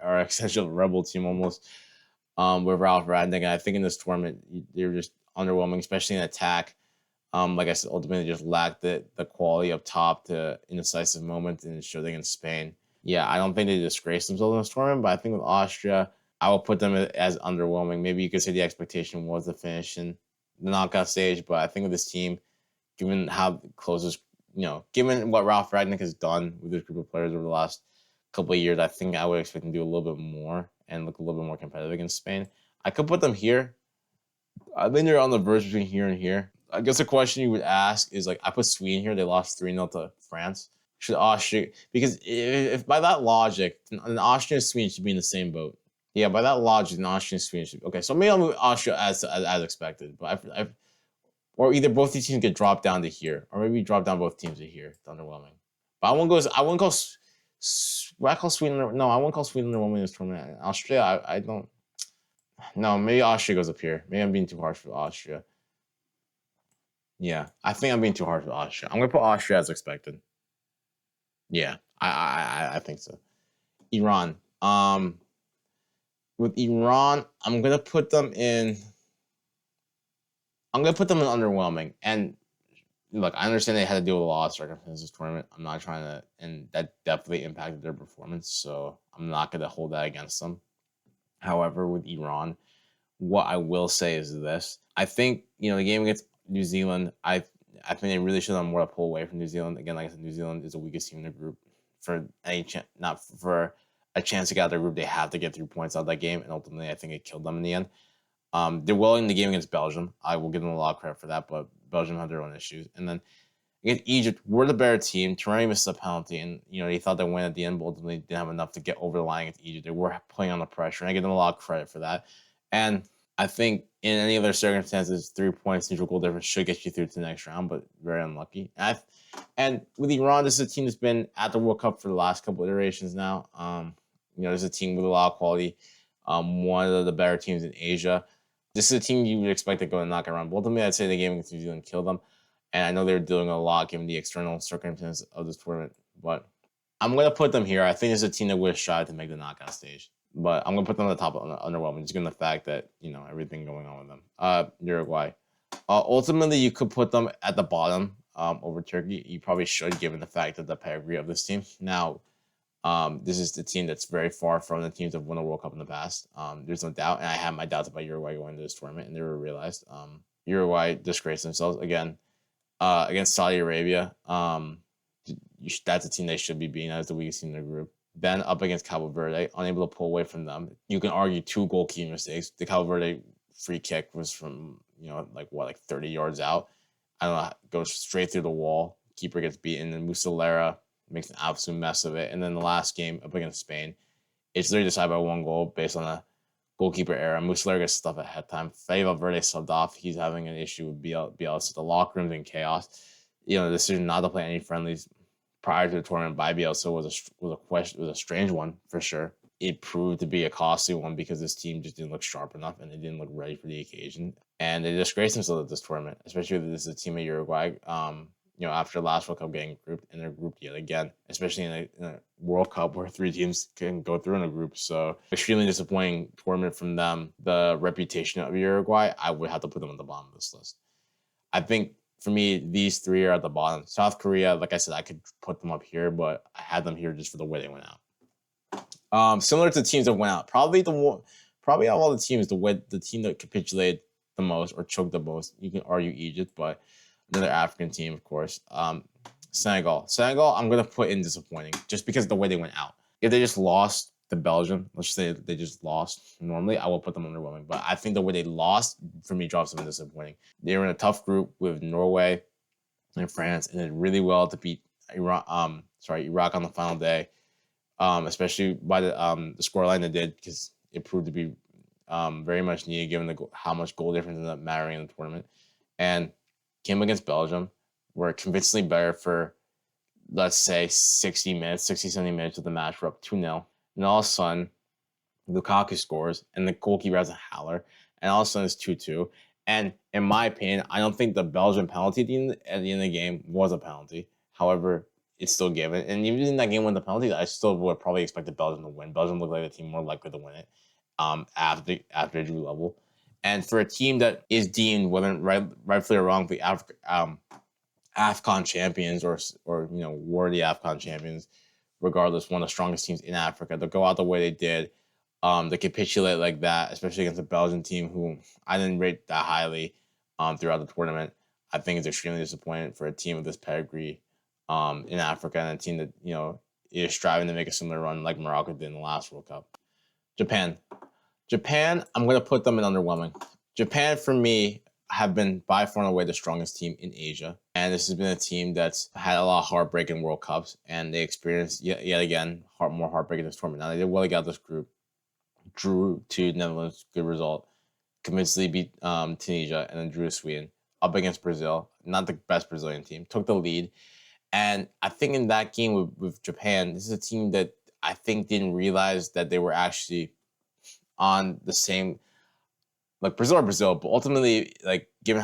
our essential rebel team almost, with Ralf Rangnick. And I think in this tournament they were just underwhelming, especially in attack. Like I said, ultimately just lacked the quality up top to in decisive moments, and it showed against Spain. Yeah, I don't think they disgraced themselves in this tournament, but I think with Austria, I will put them as underwhelming. Maybe you could say the expectation was the finish in the knockout stage, but I think with this team, given how close given what Ralf Rangnick has done with this group of players over the last couple of years, I think I would expect them to do a little bit more and look a little bit more competitive against Spain. I could put them here. I think they're on the verge between here and here. I guess the question you would ask is, I put Sweden here. They lost 3-0 to France. Should Austria, because if by that logic, an Austria and Sweden should be in the same boat. Yeah, by that logic, an Austria and Sweden should. Okay, so maybe I'll move Austria as expected, but or either both these teams get dropped down to here, or maybe drop down both teams to here. It's underwhelming. But I wouldn't go. What I call Sweden? No, I wouldn't call Sweden underwhelming in this tournament. Austria, I don't. No, maybe Austria goes up here. Maybe I'm being too harsh for Austria. Yeah, I think I'm being too harsh for Austria. I'm gonna put Austria as expected. Yeah, I think so. Iran. With Iran, I'm gonna put them in. Underwhelming. And look, I understand they had to deal with a lot of circumstances this tournament. I'm not trying to, and that definitely impacted their performance. So I'm not going to hold that against them. However, with Iran, what I will say is this: I think the game against New Zealand, I I think they really should have more to pull away from New Zealand. Again, like I said, New Zealand is the weakest team in the group. For any chance, not for a chance to get out of the group, they have to get 3 points out of that game, and ultimately, I think it killed them in the end. They're well in the game against Belgium. I will give them a lot of credit for that, but Belgium had their own issues. And then against Egypt, we're the better team. Turangi missed a penalty, and he thought they win at the end, but ultimately didn't have enough to get over the line against Egypt. They were playing under pressure, and I give them a lot of credit for that. And I think in any other circumstances, 3 points neutral goal difference should get you through to the next round, but very unlucky. And with Iran, this is a team that's been at the World Cup for the last couple iterations now. This is a team with a lot of quality. One of the better teams in Asia. This is a team you would expect to go and knock around. But ultimately, I'd say the game against New Zealand killed them. And I know they're dealing a lot given the external circumstances of this tournament. But I'm going to put them here. I think it's a team that would have tried to make the knockout stage. But I'm going to put them on the top of underwhelming, just given the fact that, everything going on with them. Uruguay. Ultimately, you could put them at the bottom over Turkey. You probably should, given the fact that the pedigree of this team. Now, this is the team that's very far from the teams that won the World Cup in the past. There's no doubt, and I had my doubts about Uruguay going into this tournament, and they were realized. Uruguay disgraced themselves again against Saudi Arabia. That's a team they should be beating. That is the weakest team in their group. Then up against Cabo Verde, unable to pull away from them. You can argue 2 goalkeeping mistakes. The Cabo Verde free kick was from 30 yards out. I don't know, goes straight through the wall. Keeper gets beaten, and Muslera makes an absolute mess of it. And then the last game up against Spain, it's literally decided by 1 goal based on a goalkeeper error. Muslera gets stuff at headtime. Fede Valverde subbed off. He's having an issue with Bielsa. The locker room's in chaos. The decision not to play any friendlies prior to the tournament by Bielsa was a strange one for sure. It proved to be a costly one because this team just didn't look sharp enough and they didn't look ready for the occasion. And they disgraced themselves at this tournament, especially if this is a team of Uruguay. After the last World Cup getting grouped, and they're grouped yet again, especially in a World Cup where 3 teams can go through in a group. So extremely disappointing tournament from them. The reputation of Uruguay, I would have to put them on the bottom of this list. I think for me, these 3 are at the bottom. South Korea, like I said, I could put them up here, but I had them here just for the way they went out. Similar to the teams that went out, probably out of all the teams, the team that capitulated the most or choked the most, you can argue Egypt, but another African team, of course. Senegal, I'm going to put in disappointing just because of the way they went out. If they just lost to Belgium, let's just say they just lost normally, I will put them underwhelming. But I think the way they lost, for me, drops them in disappointing. They were in a tough group with Norway and France, and did really well to beat Iraq on the final day, especially by the scoreline they did, because it proved to be very much needed given how much goal difference ended up mattering in the tournament. And came against Belgium, were convincingly better for, let's say, 60, 70 minutes of the match. We're up 2-0. And all of a sudden, Lukaku scores, and the goalkeeper has a howler, and all of a sudden it's 2-2. And in my opinion, I don't think the Belgian penalty at the end of the game was a penalty. However, it's still given. And even in that game when the penalty, I still would probably expect the Belgium to win. Belgium looked like the team more likely to win it after they drew level. And for a team that is deemed, whether rightfully or wrongly, AFCON champions or worthy AFCON champions, regardless, one of the strongest teams in Africa, to go out the way they did, to capitulate like that, especially against a Belgian team who I didn't rate that highly throughout the tournament, I think it's extremely disappointing for a team of this pedigree in Africa, and a team that is striving to make a similar run like Morocco did in the last World Cup. Japan, I'm going to put them in underwhelming. Japan, for me, have been by far and away the strongest team in Asia. And this has been a team that's had a lot of heartbreak in World Cups, and they experienced yet again more heartbreak in this tournament. Now, they did well to get out this group, drew to Netherlands, good result, convincingly beat Tunisia, and then drew to Sweden, up against Brazil, not the best Brazilian team, took the lead. And I think in that game with Japan, this is a team that I think didn't realize that they were actually on the same, like Brazil or Brazil, but ultimately, like given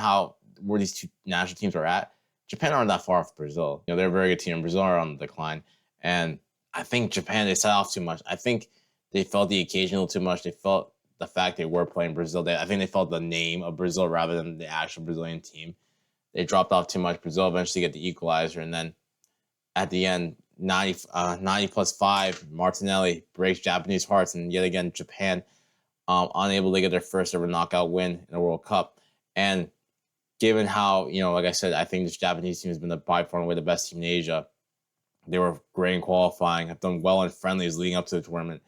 where these 2 national teams are at, Japan aren't that far off Brazil. They're a very good team, and Brazil are on the decline. And I think Japan, they set off too much. I think they felt the occasion a little too much. They felt the fact they were playing Brazil. I think they felt the name of Brazil rather than the actual Brazilian team. They dropped off too much. Brazil eventually get the equalizer, and then at the end, 90 plus 5, Martinelli breaks Japanese hearts, and yet again, Japan unable to get their first ever knockout win in a World Cup. And given how, like I said, I think this Japanese team has been by far and away the best team in Asia. They were great in qualifying, have done well in friendlies leading up to the tournament.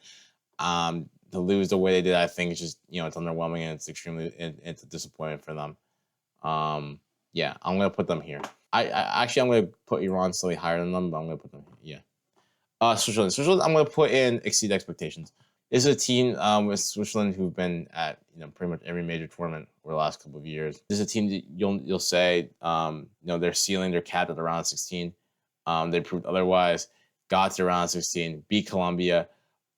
To lose the way they did, I think it's just, it's underwhelming and it's it's a disappointment for them. Yeah, I'm gonna put them here. I'm gonna put Iran slightly higher than them, but I'm gonna put them here. Yeah. Switzerland, I'm gonna put in exceed expectations. This is a team with Switzerland who've been at pretty much every major tournament over the last couple of years. This is a team that you'll say their ceiling, they're capped at around 16. They proved otherwise. Got to round 16, beat Colombia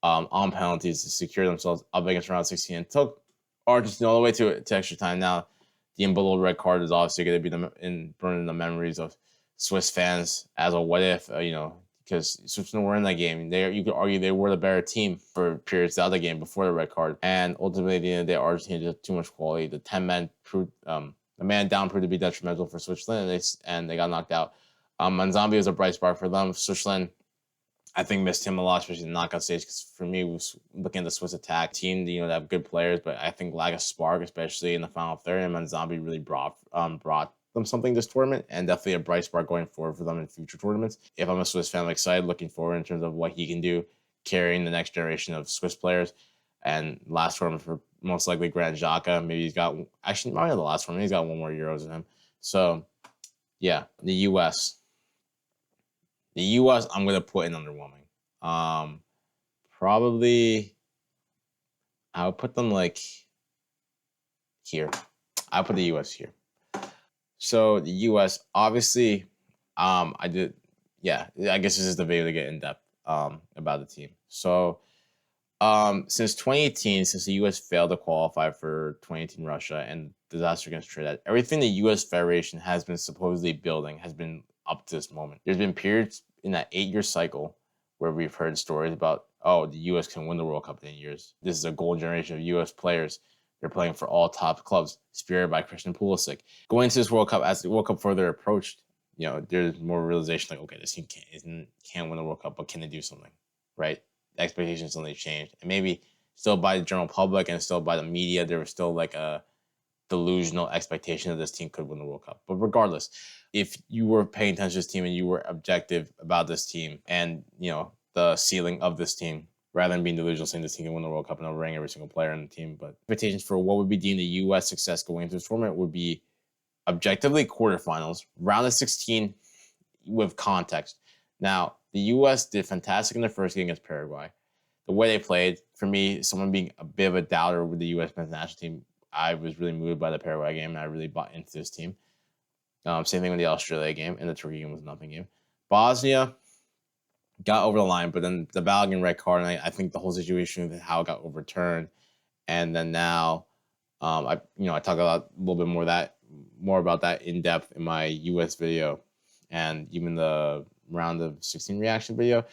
on penalties to secure themselves up against round 16, and took Argentina all the way to extra time. Now, the Embolo red card is obviously going to be burning the memories of Swiss fans as a what if, because Switzerland were in that game. You could argue they were the better team for periods of the game before the red card, and ultimately at the end of the day, Argentina just too much quality. The 10-man proved the man down proved to be detrimental for Switzerland, and they got knocked out. Manzambi was a bright spark for them. Switzerland, I think, missed him a lot, especially in the knockout stage. Because for me, was looking at the Swiss attack team, they have good players, but I think lack of spark, especially in the final third. And Manzambi really brought them something this tournament, and definitely a bright spark going forward for them in future tournaments. If I'm a Swiss fan, I'm excited, looking forward in terms of what he can do, carrying the next generation of Swiss players. And last tournament for most likely Granit Xhaka. Maybe he's got probably the last one. He's got one more Euros in him. So yeah, the U.S. I'm gonna put in underwhelming. Probably I would put them like here. I'll put the U.S. here. So the U.S. obviously, I did. Yeah, I guess this is the video to get in depth about the team. So since 2018, since the U.S. failed to qualify for 2018 Russia and disaster against Trinidad, everything the U.S. Federation has been supposedly building has been up to this moment. There's been periods in that 8-year cycle where we've heard stories about, oh, the U.S. can win the World Cup in 8 years. This is a golden generation of U.S. players. They're playing for all top clubs, spearheaded by Christian Pulisic. Going into this World Cup, as the World Cup further approached, there's more realization like, okay, this team can't win the World Cup, but can they do something, right? Expectations suddenly changed, and maybe still by the general public and still by the media, there was still like a delusional expectation that this team could win the World Cup. But regardless, if you were paying attention to this team and you were objective about this team and the ceiling of this team, rather than being delusional saying this team can win the World Cup and overrating every single player in the team, but expectations for what would be deemed the U.S. success going into this tournament would be objectively quarterfinals, round of 16 with context. Now, the U.S. did fantastic in their first game against Paraguay. The way they played, for me, someone being a bit of a doubter with the U.S. men's national team, I was really moved by the Paraguay game, and I really bought into this team. Same thing with the Australia game, and the Turkey game was a nothing game. Bosnia got over the line, but then the Balogun red card, and I think the whole situation with how it got overturned, and then now, I talk a little bit more about that in depth in my U.S. video, and even the round of 16 reaction video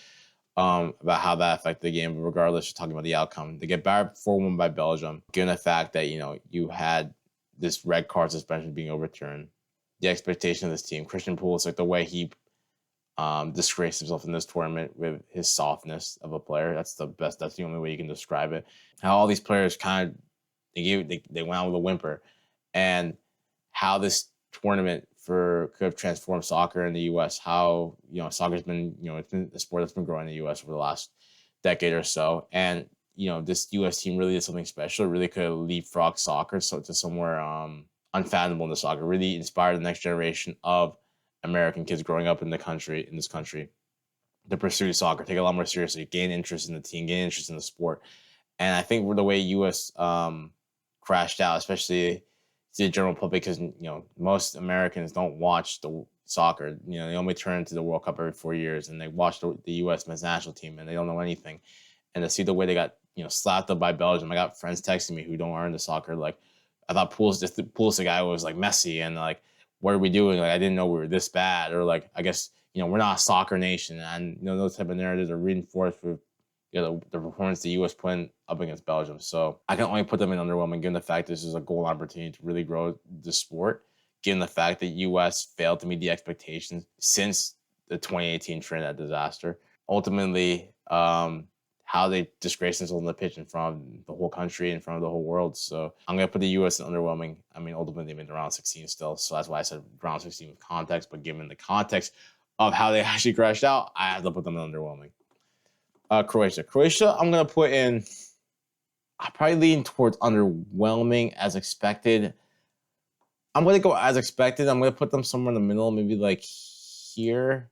about how that affected the game. But regardless, just talking about the outcome, they get battered 4-1 by Belgium, given the fact that you had this red card suspension being overturned, the expectation of this team, Christian Pulisic, the way he disgraced himself in this tournament with his softness of a player. That's the only way you can describe it. How all these players kind of they went out with a whimper, and how this tournament could have transformed soccer in the U.S. How soccer's been it's been a sport that's been growing in the U.S. over the last decade or so, and this U.S. team really did something special. It really could have leapfrogged soccer to somewhere unfathomable in the soccer. Really inspired the next generation of American kids growing up in this country to pursue soccer, take it a lot more seriously, gain interest in the team, gain interest in the sport. And I think the way U.S. crashed out, especially to the general public, because most Americans don't watch the soccer. They only turn to the World Cup every 4 years, and they watch the U.S. men's national team, and they don't know anything. And to see the way they got slapped up by Belgium, I got friends texting me who aren't into soccer. Like, I thought Pulisic guy was like Messi, and like, what are we doing? Like, I didn't know we were this bad, or like, I guess we're not a soccer nation, and those type of narratives are reinforced with the performance the U.S. put in up against Belgium. So I can only put them in underwhelming, given the fact this is a golden opportunity to really grow the sport, given the fact that U.S. failed to meet the expectations since the 2018 Trinidad disaster. Ultimately, how they disgrace themselves on the pitch in front of the whole country, in front of the whole world. So I'm going to put the U.S. in underwhelming. I mean, ultimately, they made the round 16 still. So that's why I said round 16 with context. But given the context of how they actually crashed out, I have to put them in underwhelming. Croatia. Croatia, I'm going to put in, I probably lean towards underwhelming as expected. I'm going to go as expected. I'm going to put them somewhere in the middle, maybe like here.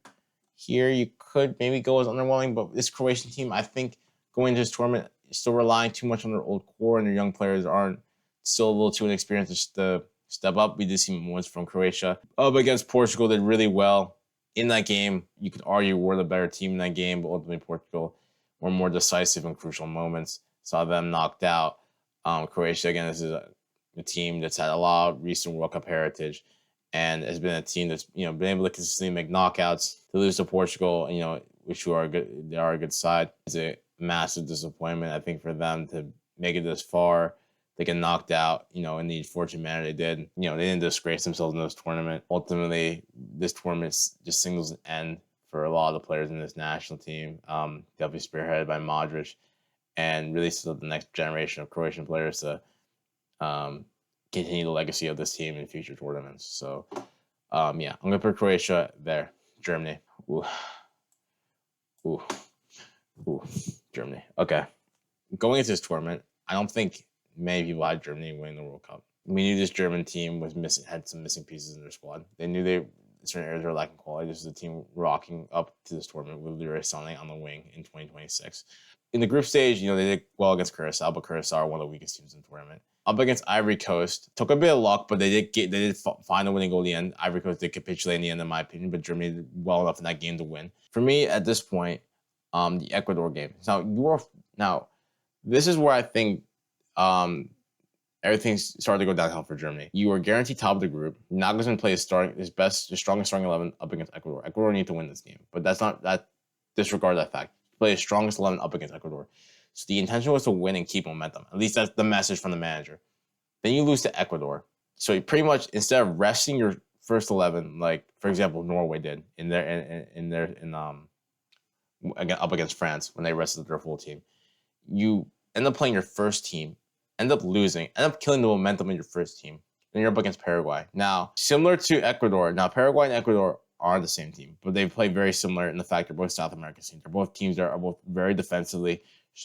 Here, you could maybe go as underwhelming, but this Croatian team, I think, going into this tournament, still relying too much on their old core, and their young players aren't still a little too inexperienced to step up. We did see moments from Croatia up against Portugal, did really well in that game. You could argue we're the better team in that game, but ultimately Portugal were more decisive in crucial moments. Saw them knocked out. Croatia, again, this is a team that's had a lot of recent World Cup heritage, and has been a team that's been able to consistently make knockouts. To lose to Portugal, which they are a good side, is a massive disappointment. I think for them to make it this far, they get knocked out, in the unfortunate manner they did. They didn't disgrace themselves in this tournament. Ultimately, this tournament just signals an end for a lot of the players in this national team. Definitely spearheaded by Modric, and really set up the next generation of Croatian players to continue the legacy of this team in future tournaments. So, yeah, I'm gonna put Croatia there. Germany. Ooh. Germany. Okay. Going into this tournament, I don't think many people had Germany winning the World Cup. We knew this German team had some missing pieces in their squad. They knew certain areas were lacking quality. This is a team rocking up to this tournament with Leroy Sané on the wing in 2026. In the group stage, they did well against Curacao, but Curacao are one of the weakest teams in the tournament. Up against Ivory Coast, took a bit of luck, but they did find a winning goal at the end. Ivory Coast did capitulate in the end, in my opinion, but Germany did well enough in that game to win. For me, at this point, the Ecuador game. Now this is where I think everything's starting to go downhill for Germany. You are guaranteed top of the group. Nagelsmann plays his strongest starting 11 up against Ecuador. Ecuador need to win this game, but disregard that fact. Play his strongest 11 up against Ecuador. So the intention was to win and keep momentum. At least that's the message from the manager. Then you lose to Ecuador. So you pretty much, instead of resting your first 11, like for example Norway did up against France when they rested their full team, you end up playing your first team, end up losing, end up killing the momentum of your first team. Then you're up against Paraguay. Now, similar to Ecuador, Paraguay and Ecuador are the same team, but they play very similar in the fact they're both South American teams. They're both teams that are both very defensively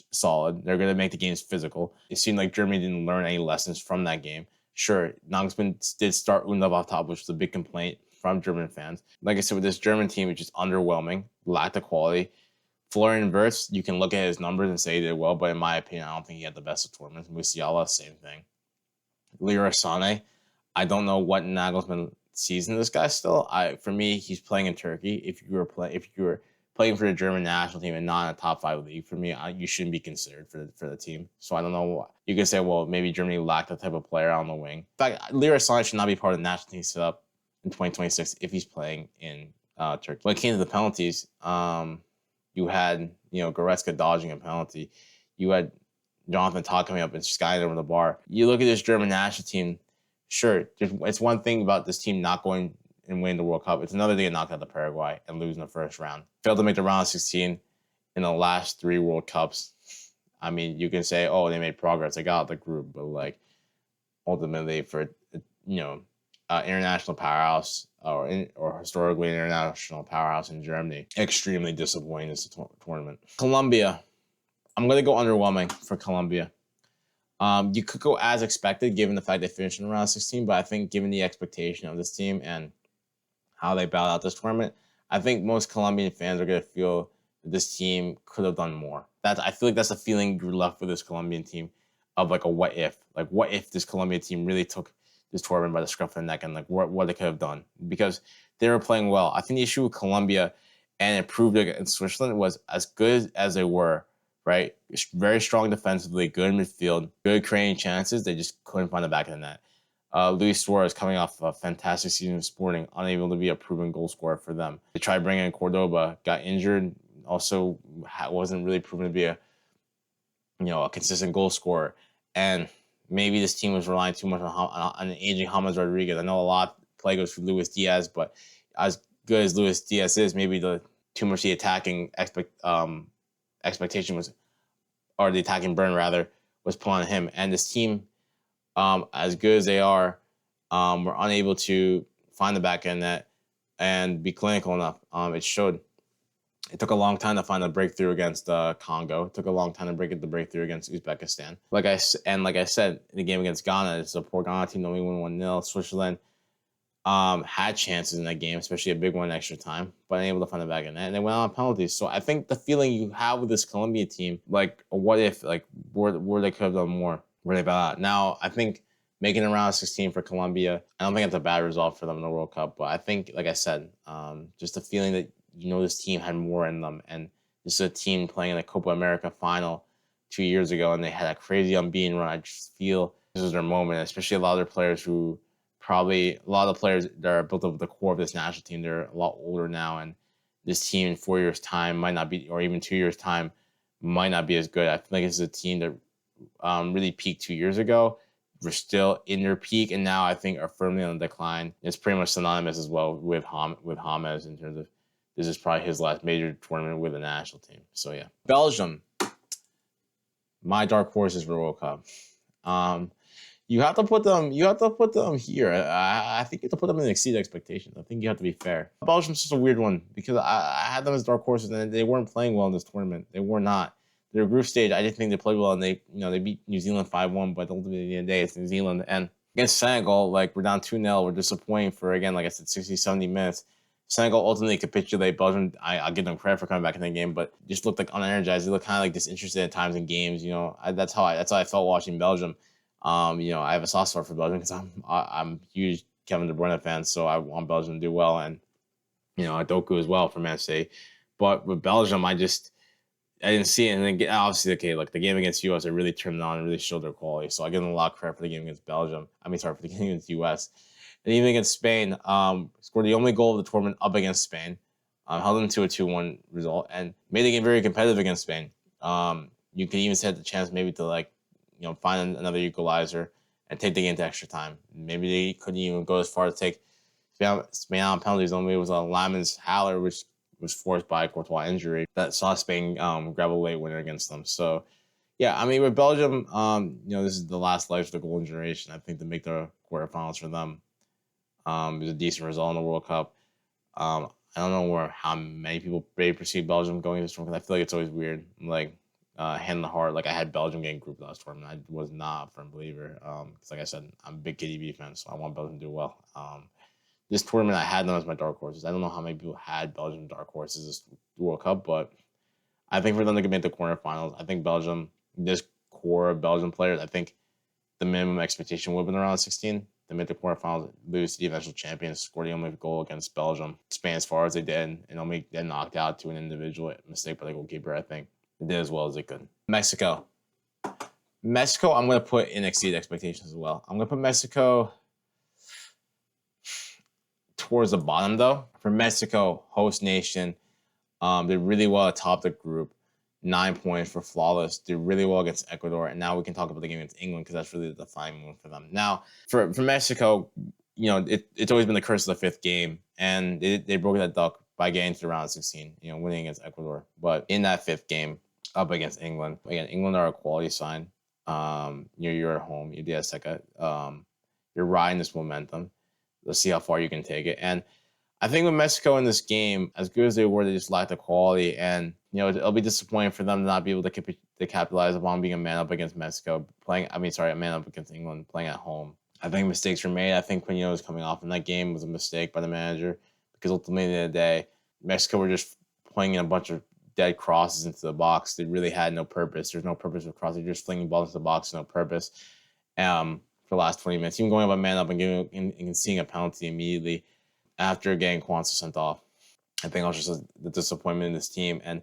solid. They're going to make the games physical. It seemed like Germany didn't learn any lessons from that game. Sure, Nagelsmann did start Undav off top, which was a big complaint from German fans. Like I said, with this German team, which is underwhelming, lacked the quality. Florian Wirtz, you can look at his numbers and say he did well, but in my opinion, I don't think he had the best of tournaments. Musiala, same thing. Leroy Sané, I don't know what Nagelsmann sees in this guy still. For me, he's playing in Turkey. If you were playing for the German national team and not in a top 5 league, for me, you shouldn't be considered for the team. So I don't know. You could say, well, maybe Germany lacked that type of player on the wing. In fact, Leroy Sané should not be part of the national team setup in 2026 if he's playing in Turkey. When it came to the penalties, you had Goretzka dodging a penalty. You had Jonathan Tah coming up and skying over the bar. You look at this German national team. Sure, it's one thing about this team not going and winning the World Cup. It's another thing to knock out the Paraguay and lose in the first round. Failed to make the round of 16 in the last 3 World Cups. I mean, you can say, oh, they made progress. They got out the group, but ultimately for international powerhouse or historically international powerhouse in Germany, extremely disappointing this tournament. Colombia, I'm going to go underwhelming for Colombia. You could go as expected given the fact they finished in round 16, but I think given the expectation of this team and how they bowed out this tournament, I think most Colombian fans are going to feel that this team could have done more. I feel like that's a feeling you're left with this Colombian team of a what if. What if this Colombian team really took this tournament by the scruff of the neck and what they could have done? Because they were playing well. I think the issue with Colombia, and it proved against Switzerland, was as good as they were, right? Very strong defensively, good midfield, good creating chances. They just couldn't find the back of the net. Luis Suarez, coming off a fantastic season of Sporting, unable to be a proven goal scorer for them. They tried bringing in Cordoba, got injured, also wasn't really proven to be a consistent goal scorer. And maybe this team was relying too much on an aging James Rodriguez. I know a lot of play goes for Luis Diaz, but as good as Luis Diaz is, maybe too much the attacking expectation was or the attacking burn rather, was put on him. And this team, as good as they are, were unable to find the back end net and be clinical enough. It showed. It took a long time to find a breakthrough against Congo. It took a long time to break the breakthrough against Uzbekistan. Like I said, in the game against Ghana, it's a poor Ghana team that only won 1-0. Switzerland had chances in that game, especially a big one in extra time, but unable to find the back in net, and they went on penalties. So I think the feeling you have with this Colombia team, like what if, like where they could have done more, where they fell out. Now I think making a round of 16 for Colombia, I don't think it's a bad result for them in the World Cup, but I think, like I said, just the feeling that this team had more in them, and this is a team playing in the Copa America final 2 years ago, and they had a crazy unbeaten run. I just feel this was their moment, especially a lot of their players who. Probably a lot of the players that are built up the core of this national team, they're a lot older now, and this team in 4 years' time might not be, or even 2 years' time, might not be as good. I feel like this is a team that really peaked 2 years ago. We're still in their peak, and now I think are firmly on the decline. It's pretty much synonymous as well with James in terms of this is probably his last major tournament with the national team. So yeah, Belgium, my dark horses for the World Cup. You have to put them. You have to put them here. I think you have to put them in exceed expectations. I think you have to be fair. Belgium's just a weird one because I had them as dark horses and they weren't playing well in this tournament. They were not. Their group stage, I didn't think they played well, and they beat New Zealand 5-1. But ultimately, at the end of the day, it's New Zealand. And against Senegal, like we're down 2-0. We're disappointing for, again, like I said, 60, 70 minutes. Senegal ultimately capitulate. Belgium, I'll give them credit for coming back in the game, but just looked like unenergized. They looked kind of like disinterested at times in games. That's how I felt watching Belgium. I have a soft spot for Belgium because I'm a huge Kevin De Bruyne fan, so I want Belgium to do well, and Doku as well for Man City. But with Belgium, I didn't see it, and then obviously, okay, like the game against US, they really turned on and really showed their quality. So I give them a lot of credit for the game against Belgium. For the game against US, and even against Spain, scored the only goal of the tournament up against Spain, held them to a 2-1 result, and made the game very competitive against Spain. You could even set the chance maybe to find another equalizer and take the game to extra time. Maybe they couldn't even go as far to take Spain on penalties. Only it was a Lamin's Haller, which was forced by Courtois injury, that saw Spain grab a late winner against them. So, yeah, I mean, with Belgium, this is the last leg of the golden generation. I think to make the quarterfinals for them is a decent result in the World Cup. I don't know how many people may perceive Belgium going to this one, because I feel like it's always weird. Like, hand on the heart, like I had Belgium getting grouped last tournament. I was not a firm believer. Because like I said, I'm a big KDB fan, so I want Belgium to do well. This tournament, I had them as my dark horses. I don't know how many people had Belgium dark horses this World Cup, but I think for them to make the quarterfinals, I think Belgium, this core of Belgian players, I think the minimum expectation would have been around 16. They made the quarterfinals, lose to the eventual champions, scored the only goal against Belgium, Spain as far as they did, and only get knocked out to an individual mistake by the goalkeeper, I think. They did as well as they could. Mexico, I'm going to put in exceed expectations as well. I'm going to put Mexico towards the bottom, though. For Mexico, host nation, did really well atop the group. 9 points for flawless. Did really well against Ecuador. And now we can talk about the game against England, because that's really the defining moment for them. Now, for Mexico, it's always been the curse of the fifth game. And they broke that duck by getting to the round of 16, winning against Ecuador. But in that fifth game, up against England, again, England are a quality sign. You're at home. You did a second. You're riding this momentum. Let's see how far you can take it. And I think with Mexico in this game, as good as they were, they just lacked the quality. And it'll be disappointing for them to not be able to capitalize upon being a man up against Mexico, a man up against England, playing at home. I think mistakes were made. I think Quinones coming off in that game was a mistake by the manager, because ultimately, at the end of the day, Mexico were just playing in a bunch of dead crosses into the box. They really had no purpose. There's no purpose of crossing. They're just flinging balls into the box, no purpose. For the last 20 minutes, even going up a man up and seeing a penalty immediately after getting Kwanzaa sent off. I think also just the disappointment in this team. And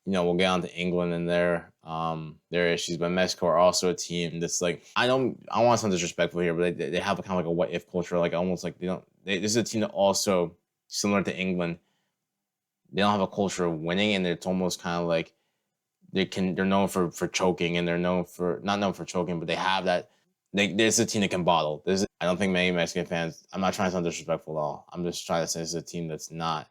we'll get on to England and their issues, but Mexico are also a team that's like, I don't want to sound disrespectful here, but they have a kind of like a what if culture, like almost like this is a team that also, similar to England, they don't have a culture of winning, and it's almost kind of like they're known for choking, and they're not known for choking, but they have that. There's a team that can bottle. I don't think many Mexican fans. I'm not trying to sound disrespectful at all. I'm just trying to say this is a team that's not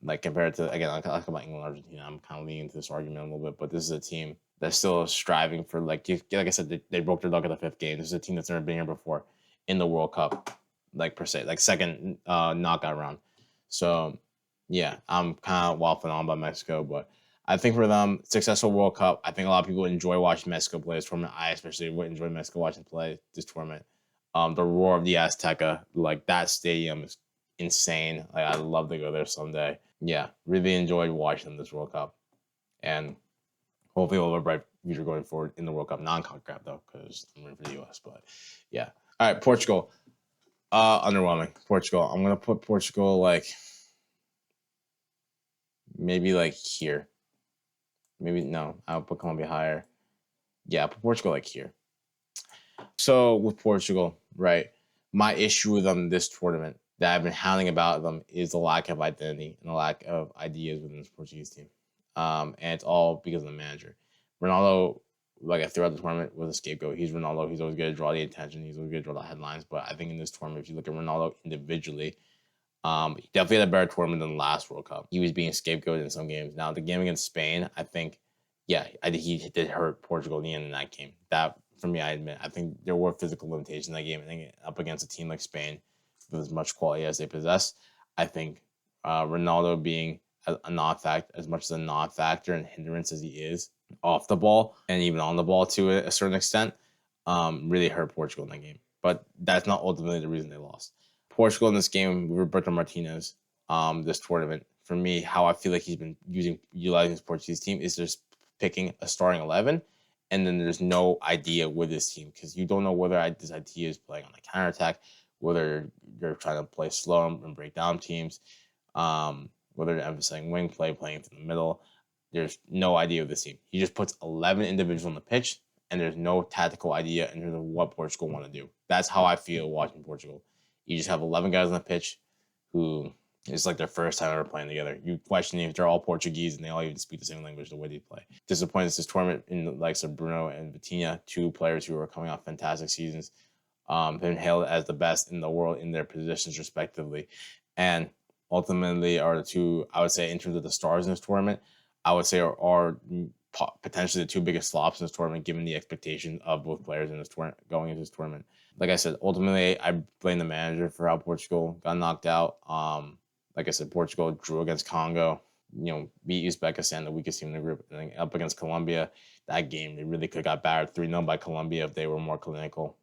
like compared to, again, I talk about England, Argentina. I'm kind of leaning into this argument a little bit, but this is a team that's still striving for like I said, they broke their luck at the fifth game. This is a team that's never been here before in the World Cup, like per se, like second knockout round. So yeah, I'm kind of waffling on about Mexico, but I think for them, successful World Cup. I think a lot of people enjoy watching Mexico play this tournament. I especially would enjoy Mexico watching play this tournament. The roar of the Azteca, like that stadium is insane. Like I'd love to go there someday. Yeah, really enjoyed watching this World Cup, and hopefully we'll have a bright future going forward in the World Cup, non-CONCACAF though, because I'm rooting for the US. But yeah, all right, Portugal, underwhelming. Portugal, I'm gonna put Portugal like maybe like here. Maybe no, I'll put Colombia higher. Yeah, put Portugal like here. So with Portugal, right? My issue with them this tournament that I've been hounding about them is the lack of identity and the lack of ideas within this Portuguese team. And it's all because of the manager. Ronaldo, like throughout the tournament, was a scapegoat. He's Ronaldo. He's always going to draw the attention. He's always going to draw the headlines. But I think in this tournament, if you look at Ronaldo individually, he definitely had a better tournament than the last World Cup. He was being scapegoated in some games. Now, the game against Spain, I think, yeah, I think he did hurt Portugal in the end in that game. That, for me, I admit, I think there were physical limitations in that game. I think up against a team like Spain, with as much quality as they possess, I think Ronaldo being a non-factor, as much as a non-factor and hindrance as he is off the ball and even on the ball to a certain extent, really hurt Portugal in that game. But that's not ultimately the reason they lost. Portugal in this game, Roberto Martinez, this tournament, for me, how I feel like he's been utilizing his Portuguese team is just picking a starting 11, and then there's no idea with this team because you don't know whether this idea is playing on a counterattack, whether you're trying to play slow and break down teams, whether they're emphasizing wing play, playing from the middle. There's no idea of this team. He just puts 11 individuals on the pitch, and there's no tactical idea in terms of what Portugal want to do. That's how I feel watching Portugal. You just have 11 guys on the pitch who it's like their first time ever playing together. You question if they're all Portuguese and they all even speak the same language the way they play. Disappointed this tournament in the likes of Bruno and Vitinha, two players who are coming off fantastic seasons, been hailed as the best in the world in their positions respectively, and ultimately are the two, I would say, in terms of the stars in this tournament, I would say are potentially the two biggest flops in this tournament, given the expectations of both players in this tournament going into this tournament. Like I said, ultimately, I blame the manager for how Portugal got knocked out. Like I said, Portugal drew against Congo, beat Uzbekistan, the weakest team in the group, and then up against Colombia. That game, they really could have got battered 3-0 by Colombia if they were more clinical.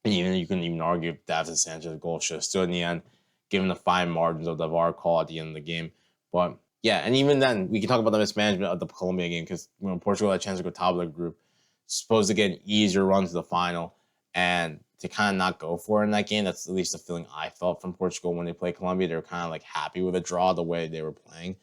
And even you can even argue if Davinson Sanchez's goal should have stood in the end, given the fine margins of the VAR call at the end of the game. But yeah, and even then, we can talk about the mismanagement of the Colombia game because Portugal had a chance to go top of the group, supposed to get an easier run to the final, and to kind of not go for it in that game. That's at least the feeling I felt from Portugal when they played Colombia. They were kind of like happy with a draw the way they were playing.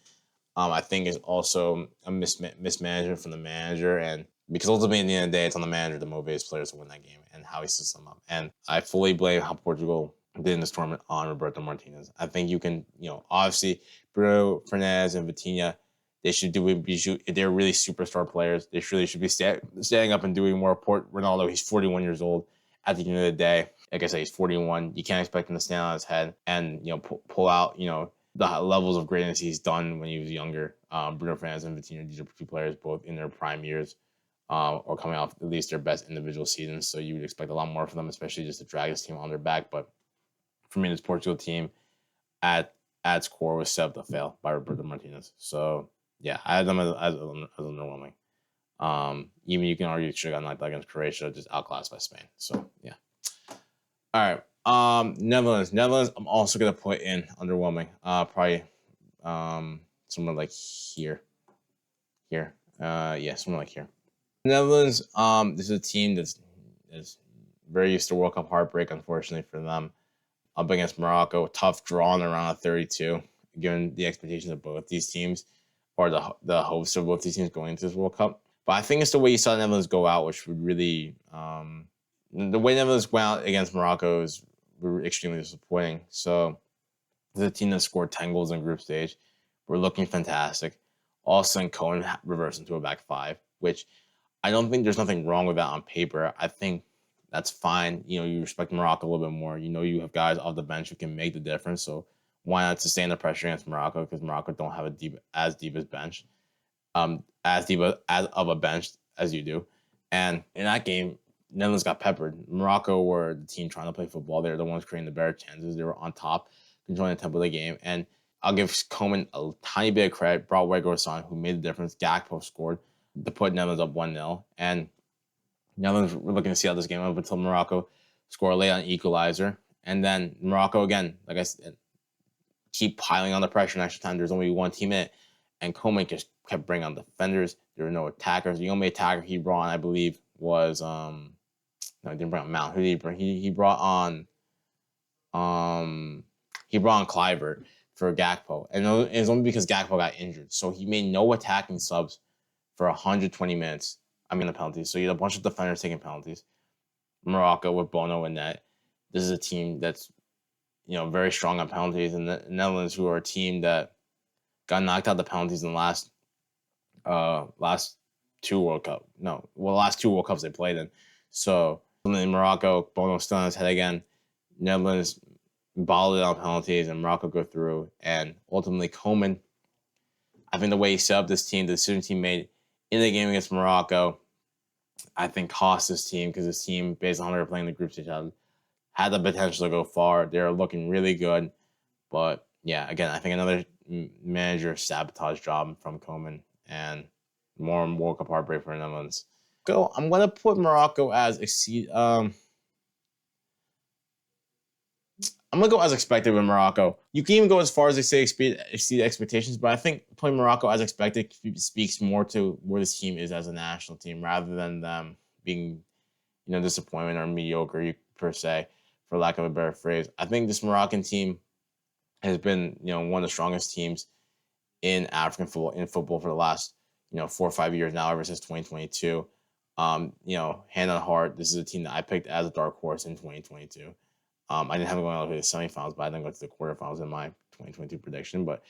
I think is also a mismanagement from the manager, and because ultimately at the end of the day, it's on the manager to motivate his players to win that game and how he sets them up. And I fully blame how Portugal did in this tournament on Roberto Martinez. I think you can, obviously Bruno Fernandes and Vitinha, they should do it. They're really superstar players. They really should be standing up and doing more. Ronaldo, he's 41 years old. At the end of the day, like I say, he's 41. You can't expect him to stand on his head and pull out the levels of greatness he's done when he was younger. Bruno Fernandes and Vitinha, these are two players both in their prime years, or coming off at least their best individual seasons. So you would expect a lot more from them, especially just to drag this team on their back. But for me, this Portugal team at its core was set up to fail by Roberto Martinez. So yeah, I had them as underwhelming. Even you can argue it should have gotten knocked out against Croatia, just outclassed by Spain. So yeah. All right. Netherlands. I'm also gonna put in underwhelming. Probably somewhere like here. Yeah, somewhere like here. Netherlands. This is a team that's very used to World Cup heartbreak, unfortunately for them. Up against Morocco, tough draw in the round of 32, given the expectations of both these teams, or the hopes of both these teams going into this World Cup. But I think it's the way you saw Netherlands go out, which would really the way Netherlands went out against Morocco is extremely disappointing. So the team that scored 10 goals in group stage, we're looking fantastic. All of a sudden, Cohen reversed into a back five, which I don't think there's nothing wrong with that on paper. I think that's fine. You respect Morocco a little bit more. You have guys off the bench who can make the difference. So why not sustain the pressure against Morocco? Because Morocco don't have as deep as bench. As deep as of a bench as you do. And in that game, Netherlands got peppered. Morocco were the team trying to play football. They're the ones creating the better chances. They were on top, controlling the tempo of the game. And I'll give Coman a tiny bit of credit. Brought Weghorst on, who made the difference. Gakpo scored to put Netherlands up 1-0. And Netherlands were looking to see how this game up until Morocco scored late on equalizer. And then Morocco, again, like I said, keep piling on the pressure in extra time. There's only one team in it. And Coman just kept bringing on defenders. There were no attackers. The only attacker he brought on, I believe, was no, he didn't bring on Mount. Who did he bring? He brought on Kluivert for Gakpo. And it was only because Gakpo got injured. So he made no attacking subs for 120 minutes. I mean the penalties. So you had a bunch of defenders taking penalties. Morocco with Bono in net. This is a team that's very strong on penalties, and the Netherlands, who are a team that got knocked out the penalties in the last two World Cup. No, well, the last two World Cups they played in. So in Morocco, Bono still on his head again. Netherlands balled it on penalties, and Morocco go through. And ultimately, Coman, I think the way he set up this team, the decisions he made in the game against Morocco, I think cost this team, because this team, based on how they were playing the group stage, had the potential to go far. They're looking really good. But yeah, again, I think another manager sabotage job from Coman, and more World Cup heartbreak for the Netherlands. I'm going to put Morocco as I'm going to go as expected with Morocco. You can even go as far as they say exceed expectations, but I think putting Morocco as expected speaks more to where this team is as a national team, rather than them being, disappointment or mediocre per se, for lack of a better phrase. I think this Moroccan team has been, one of the strongest teams in African football for the last, 4 or 5 years now, ever since 2022. Hand on heart, this is a team that I picked as a dark horse in 2022. I didn't have it going all the way to the semifinals, but I didn't go to the quarterfinals in my 2022 prediction. But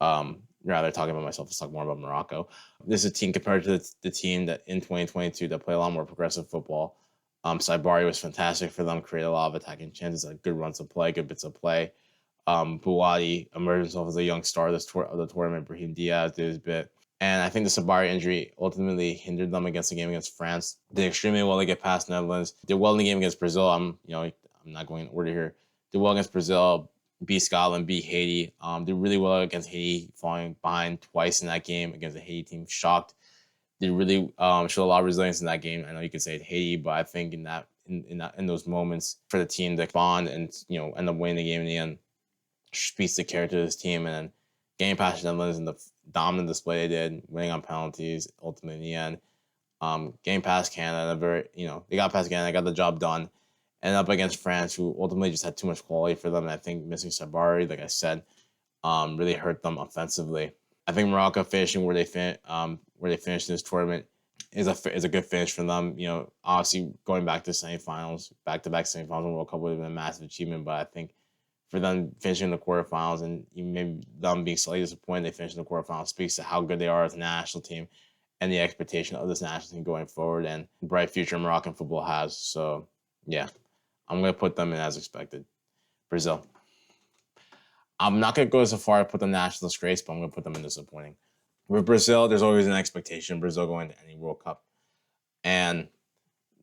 rather talking about myself, let's talk more about Morocco. This is a team compared to the team that in 2022 that play a lot more progressive football. Saibari was fantastic for them, created a lot of attacking chances, like good runs of play, good bits of play. Bouhaddi emerged himself as a young star of the tournament. Brahim Diaz did his bit. And I think the Sabari injury ultimately hindered them against the game against France. Did extremely well to get past Netherlands. Did well in the game against Brazil. I'm not going in order here. Did well against Brazil, beat Scotland, beat Haiti. Did really well against Haiti, falling behind twice in that game against the Haiti team. Shocked. Did really show a lot of resilience in that game. I know you could say Haiti, but I think in those moments for the team to bond and end up winning the game in the end speaks the character of this team. And then getting past Netherlands and the dominant display they did, winning on penalties, ultimately in the end. Getting past Canada, they got past Canada, got the job done. And up against France, who ultimately just had too much quality for them. And I think missing Sabari, like I said, really hurt them offensively. I think Morocco finishing where they finished in this tournament is a good finish for them. Obviously going back to semifinals, back-to-back semifinals in World Cup would have been a massive achievement. But I think for them finishing in the quarterfinals, and maybe them being slightly disappointed they finished in the quarterfinals, speaks to how good they are as a national team and the expectation of this national team going forward, and the bright future Moroccan football has. So yeah, I'm going to put them in as expected. Brazil. I'm not going to go so far to put them national disgrace, but I'm going to put them in disappointing. With Brazil, there's always an expectation. Brazil going to any World Cup. And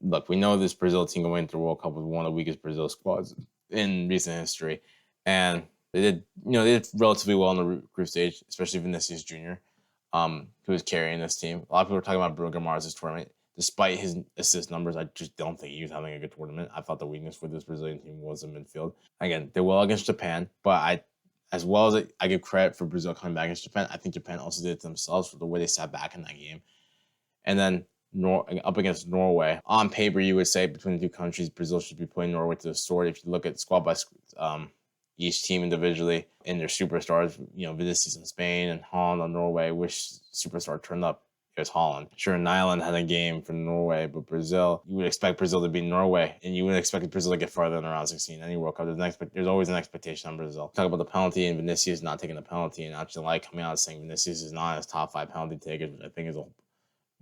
look, we know this Brazil team going into the World Cup was one of the weakest Brazil squads in recent history. And they did relatively well in the group stage, especially Vinicius Jr., who was carrying this team. A lot of people are talking about Bruno Guimaraes this tournament. Despite his assist numbers, I just don't think he was having a good tournament. I thought the weakness for this Brazilian team was in midfield. Again, they well against Japan, but as well as I give credit for Brazil coming back against Japan, I think Japan also did it themselves for the way they sat back in that game. And then up against Norway, on paper, you would say between the two countries, Brazil should be putting Norway to the sword. If you look at squad by each team individually and their superstars, Vinicius in Spain and Holland on Norway, which superstar turned up? It was Holland. Sure, Nyland had a game for Norway, but Brazil, you would expect Brazil to beat Norway, and you would expect Brazil to get farther than round 16 any World Cup. There's always an expectation on Brazil. Talk about the penalty and Vinicius not taking the penalty, and actually coming out saying Vinicius is not his top 5 penalty takers, which I think is a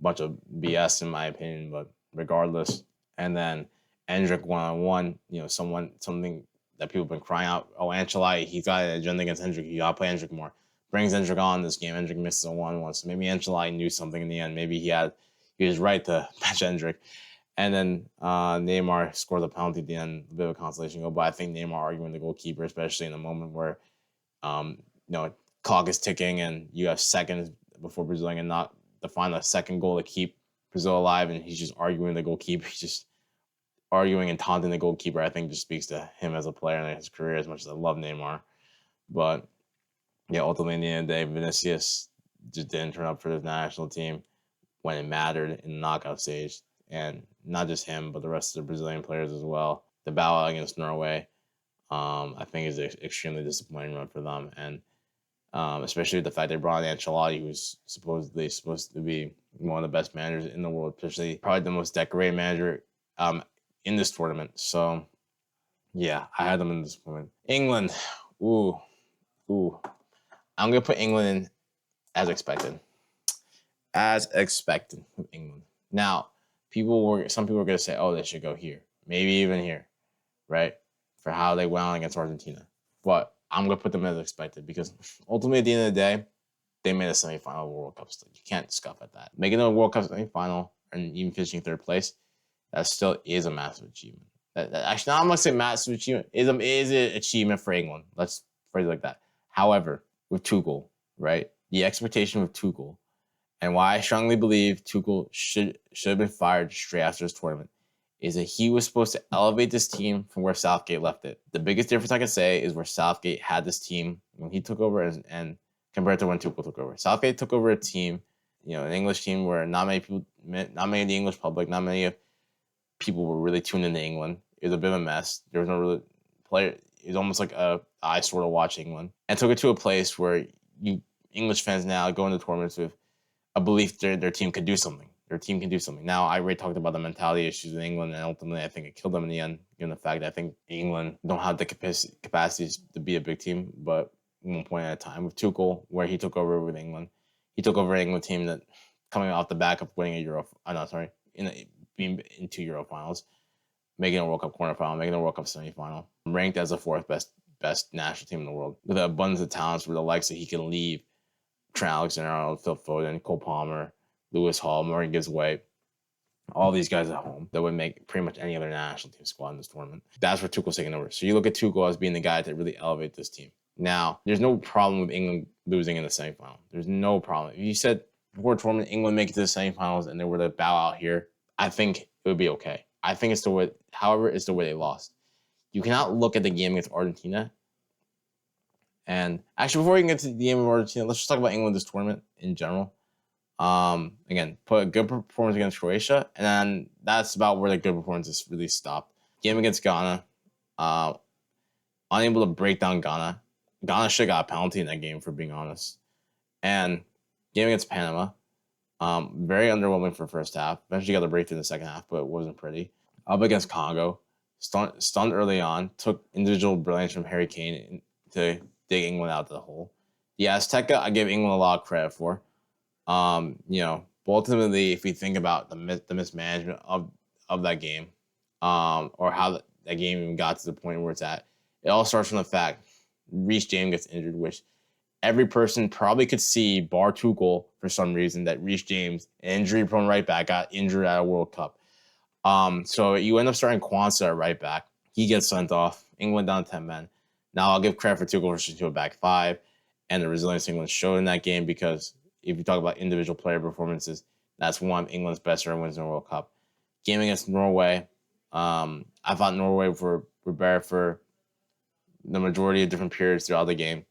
bunch of BS in my opinion, but regardless. And then Endrick one-on-one, something that people have been crying out, Ancelotti, he's got an agenda against Endrick, you gotta play Endrick more. Brings Endrick on this game. Endrick misses a 1-1. So maybe Ancelotti knew something in the end. Maybe he had he was right to bench Endrick. And then Neymar scored the penalty at the end, a bit of a consolation goal. But I think Neymar arguing the goalkeeper, especially in a moment where clock is ticking and you have seconds before Brazil and not to find a second goal to keep Brazil alive, and he's just arguing the goalkeeper. He's just arguing and taunting the goalkeeper. I think just speaks to him as a player and his career as much as I love Neymar. But yeah, ultimately, in the end of the day, Vinicius just didn't turn up for the national team when it mattered in the knockout stage. And not just him, but the rest of the Brazilian players as well. The battle against Norway, I think, is an extremely disappointing run for them. And especially the fact they brought in Ancelotti, who's supposedly supposed to be one of the best managers in the world, especially probably the most decorated manager in this tournament. So, yeah, I had them in this tournament. England, ooh. I'm going to put England in as expected. As expected with England. Now, some people were going to say, oh, they should go here. Maybe even here, right? For how they went on against Argentina. But I'm going to put them as expected because ultimately at the end of the day, they made a semifinal of the World Cup still. You can't scoff at that. Making a World Cup semifinal and even finishing third place, that still is a massive achievement. Actually, I'm going to say massive achievement. Is an achievement for England. Let's phrase it like that. However, with Tuchel, right? The expectation with Tuchel, and why I strongly believe Tuchel should have been fired straight after this tournament, is that he was supposed to elevate this team from where Southgate left it. The biggest difference I can say is where Southgate had this team when he took over and compared to when Tuchel took over. Southgate took over a team, an English team where not many of the English public, not many people were really tuned into England. It was a bit of a mess. There was no really player. It was almost like a eyesore to watch England, and took it to a place where you English fans now go into tournaments with a belief their team could do something. Their team can do something. Now, I already talked about the mentality issues in England, and ultimately, I think it killed them in the end, given the fact that I think England don't have the capacities to be a big team, but one point at a time. With Tuchel, where he took over with England, he took over an England team that coming off the back of winning being in 2 Euro finals, making a World Cup quarterfinal, making a World Cup semifinal, ranked as the fourth best national team in the world, with an abundance of talents with the likes that he can leave Trent Alexander-Arnold, Phil Foden, Cole Palmer, Lewis Hall, Morgan Gibbs White, all these guys at home that would make pretty much any other national team squad in this tournament. That's where Tuchel's taking over. So you look at Tuchel as being the guy to really elevate this team. Now, there's no problem with England losing in the semifinal. There's no problem. If you said before the tournament, England make it to the semifinals and they were to bow out here, I think it would be okay. I think it's the way, however, it's the way they lost. You cannot look at the game against Argentina. And actually, before we can get to the game of Argentina, let's just talk about England this tournament in general. Again, put a good performance against Croatia, and then that's about where the good performances really stopped. Game against Ghana, unable to break down Ghana. Ghana should have got a penalty in that game, for being honest. And game against Panama, very underwhelming for first half. Eventually got the breakthrough in the second half, but it wasn't pretty. Up against Congo, stunned early on, took individual brilliance from Harry Kane to dig England out of the hole. The Azteca, I give England a lot of credit for. But ultimately, if we think about the mismanagement of that game, or how that game even got to the point where it's at, it all starts from the fact Reece James gets injured, which every person probably could see, bar Tuchel, for some reason, that Reece James, an injury-prone right back, got injured at a World Cup. So you end up starting Kwanzaa at right back. He gets sent off. England down 10 men. Now I'll give credit for Tuchel for switching to a back five, and the resilience England showed in that game, because if you talk about individual player performances, that's one of England's best earned wins in the World Cup. Game against Norway, I thought Norway were better for the majority of different periods throughout the game.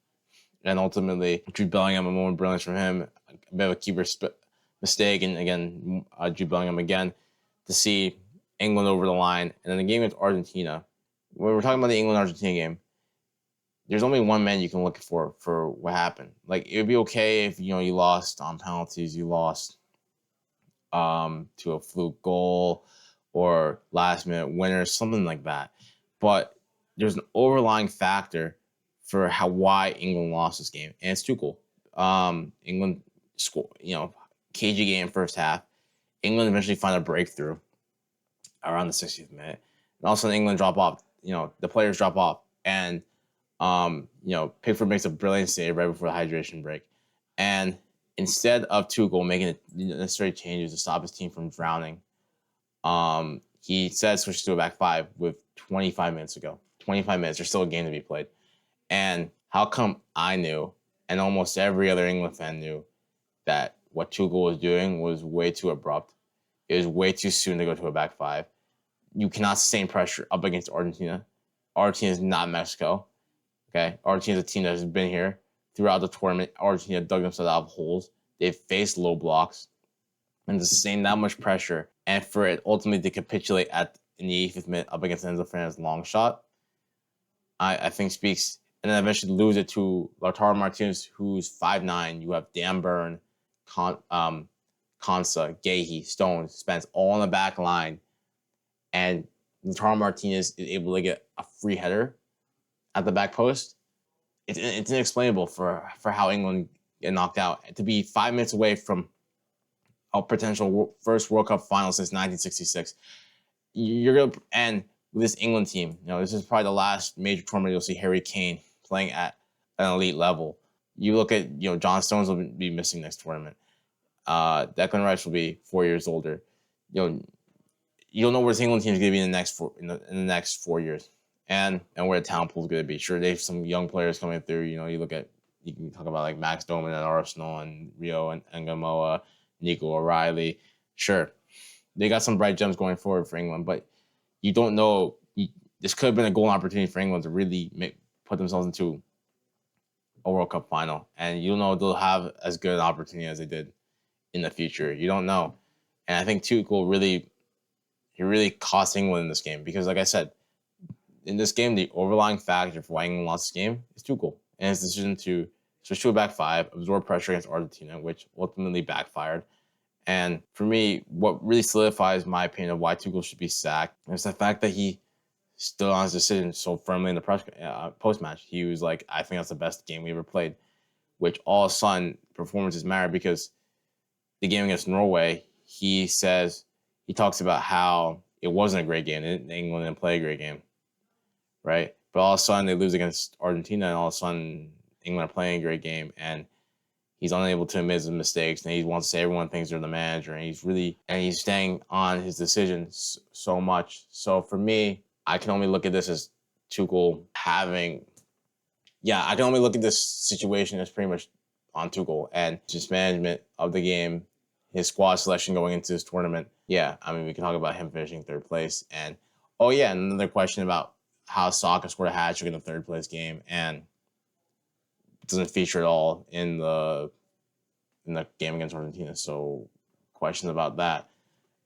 And ultimately, Jude Bellingham, a moment of brilliance from him, a bit of a keeper mistake, and again, Jude Bellingham again, to see England over the line. And then the game against Argentina, when we're talking about the England-Argentina game, there's only one man you can look for what happened. Like, it would be okay if, you lost on penalties, you lost to a fluke goal or last-minute winner, something like that. But there's an overlying factor for why England lost this game, and it's Tuchel. England scored, cagey game first half. England eventually find a breakthrough around the 60th minute, and all of a sudden England drop off. The players drop off, and Pickford makes a brilliant save right before the hydration break, and instead of Tuchel making the necessary changes to stop his team from drowning, he said switch to a back five with 25 minutes ago. 25 minutes, there's still a game to be played. And how come I knew, and almost every other England fan knew, that what Tuchel was doing was way too abrupt? It was way too soon to go to a back five. You cannot sustain pressure up against Argentina. Argentina is not Mexico. Okay, Argentina is a team that has been here throughout the tournament. Argentina dug themselves out of holes. They've faced low blocks, and to sustain that much pressure, and for it ultimately to capitulate in the 85th minute up against Enzo Fernandez's long shot, I think speaks. And then eventually lose it to Lautaro Martinez, who's 5'9". You have Dan Burn, Konsa, Gahey, Stones, Spence, all on the back line, and Lautaro Martinez is able to get a free header at the back post. It's inexplainable for how England get knocked out. To be 5 minutes away from a potential first World Cup final since 1966, you're gonna, and with this England team, this is probably the last major tournament you'll see Harry Kane playing at an elite level. You look at, John Stones will be missing next tournament. Declan Rice will be 4 years older. You don't know where this England team is going to be in the next 4 years, and where the talent pool is going to be. Sure, they have some young players coming through. You can talk about like Max Doman at Arsenal and Rio and Ngamoa, Nico O'Reilly. Sure, they got some bright gems going forward for England, but you don't know. This could have been a golden opportunity for England to really put themselves into a World Cup final, and you don't know if they'll have as good an opportunity as they did in the future. You don't know, and I think Tuchel really cost England in this game because, like I said, in this game, the overlying factor for why England lost this game is Tuchel and his decision to switch to a back five, absorb pressure against Argentina, which ultimately backfired. And for me, what really solidifies my opinion of why Tuchel should be sacked is the fact that he stood on his decision so firmly in the post-match. He was like, I think that's the best game we ever played, which all of a sudden performances matter because the game against Norway, he talks about how it wasn't a great game. England didn't play a great game, right? But all of a sudden they lose against Argentina, and all of a sudden England are playing a great game, and he's unable to admit his mistakes, and he wants to say everyone thinks they're the manager, and he's staying on his decisions so much. So for me, I can only look at this as Tuchel I can only look at this situation as pretty much on Tuchel and just management of the game, his squad selection going into this tournament. Yeah, I mean, we can talk about him finishing third place. And, another question about how Saka scored a hat trick in the third place game and it doesn't feature at all in the game against Argentina. So questions about that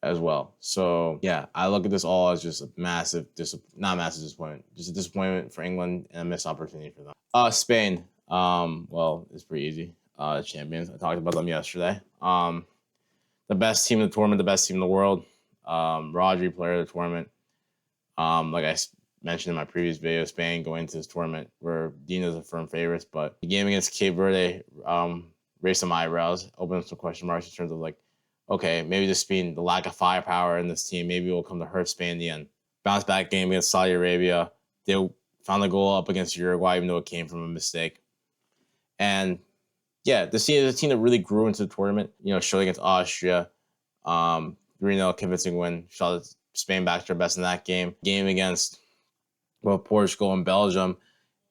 as well. So, yeah, I look at this all as just a not massive disappointment, just a disappointment for England and a missed opportunity for them. Spain, it's pretty easy. Champions, I talked about them yesterday. The best team in the tournament, the best team in the world. Rodri, player of the tournament. Like I mentioned in my previous video, Spain going into this tournament were deemed as a firm favorites, but the game against Cape Verde raised some eyebrows, opened up some question marks in terms of like, okay, maybe the lack of firepower in this team, maybe it will come to hurt Spain in the end. Bounce back game against Saudi Arabia. They found the goal up against Uruguay, even though it came from a mistake. And yeah, this is a team that really grew into the tournament. Showed against Austria, 3-0 convincing win. Shot Spain back to their best in that game. Game against Portugal and Belgium,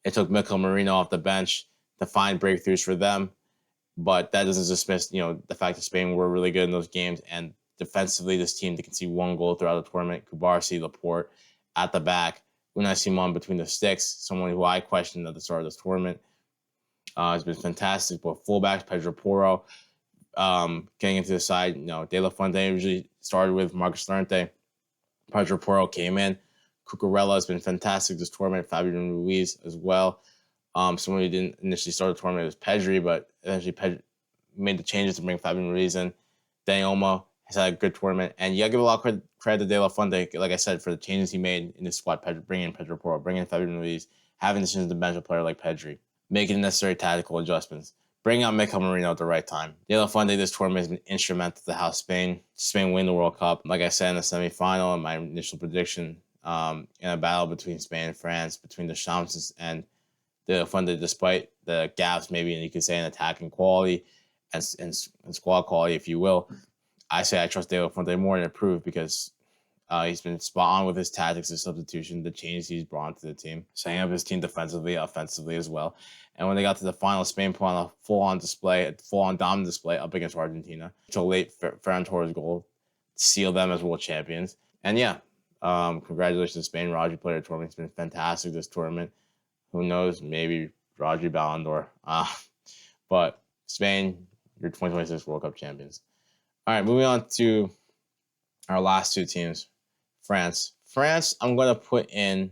it took Mikel Merino off the bench to find breakthroughs for them. But that doesn't dismiss, the fact that Spain were really good in those games. And defensively, this team, they can see one goal throughout the tournament. Cubarsí, Laporte at the back. Unai Simon between the sticks, someone who I questioned at the start of this tournament. Has been fantastic. But fullbacks, Pedro Porro, getting into the side, De La Fuente usually started with Marcus Llorente. Pedro Porro came in. Cucurella has been fantastic this tournament. Fabian Ruiz as well. Someone who didn't initially start the tournament was Pedri, but eventually Pedri made the changes to bring Fabian Ruiz in. Dani Olmo has had a good tournament. And you got to give a lot of credit to De La Fuente, like I said, for the changes he made in his squad, bringing in Pedro Porro, bringing in Fabian Ruiz, having decisions to bench a player like Pedri, making necessary tactical adjustments, bringing out Mikel Merino at the right time. De La Fuente, this tournament has been instrumental to how Spain win the World Cup. Like I said in the semifinal, in my initial prediction, in a battle between Spain and France, between the Champs and De La Fuente, despite the gaps maybe, and you could say, in attacking quality and squad quality, if you will, I say I trust De La Fuente more and improve because he's been spot on with his tactics, his substitution, the changes he's brought to the team, setting up his team defensively, offensively as well. And when they got to the final, Spain put on a full-on dominant display up against Argentina. Until late Ferran Torres' goal seal them as world champions. And yeah, congratulations to Spain. Rodri played a tournament. It's been fantastic this tournament. Who knows? Maybe Rodri Ballon d'Or. But Spain, you're 2026 World Cup champions. All right, moving on to our last two teams. France, I'm going to put in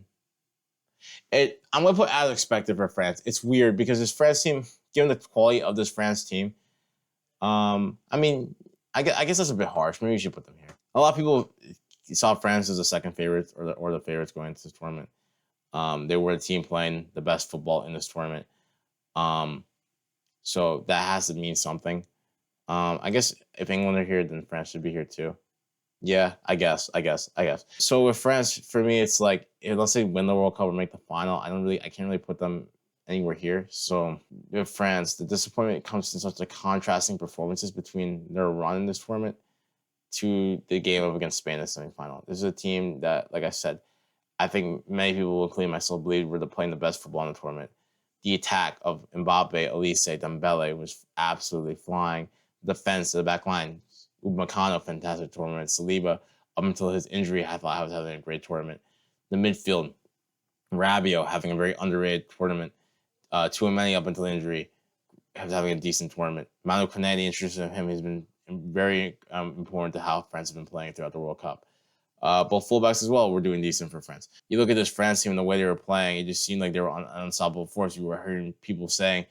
it. I'm going to put as expected for France. It's weird because this France team, given the quality of this France team, I mean, I guess that's a bit harsh. Maybe you should put them here. A lot of people saw France as the second favorite or the favorites going into this tournament. They were the team playing the best football in this tournament. So that has to mean something. I guess if England are here, then France should be here too. Yeah, I guess. So with France, for me, it's like, let's say win the World Cup or make the final. I can't really put them anywhere here. So with France, the disappointment comes in such a contrasting performances between their run in this tournament to the game up against Spain in the semifinal. This is a team that, like I said, I think many people, including myself, believe were playing the best football in the tournament. The attack of Mbappe, Olise, Dembele was absolutely flying. The defense, the back line, Upamecano, fantastic tournament. Saliba, up until his injury, I thought I was having a great tournament. The midfield, Rabiot having a very underrated tournament. Tchouaméni up until injury, was having a decent tournament. Manu Kone, the interest of him has been very important to how France have been playing throughout the World Cup. Both fullbacks as well were doing decent for France. You look at this France team and the way they were playing, it just seemed like they were an unstoppable force. You were hearing people saying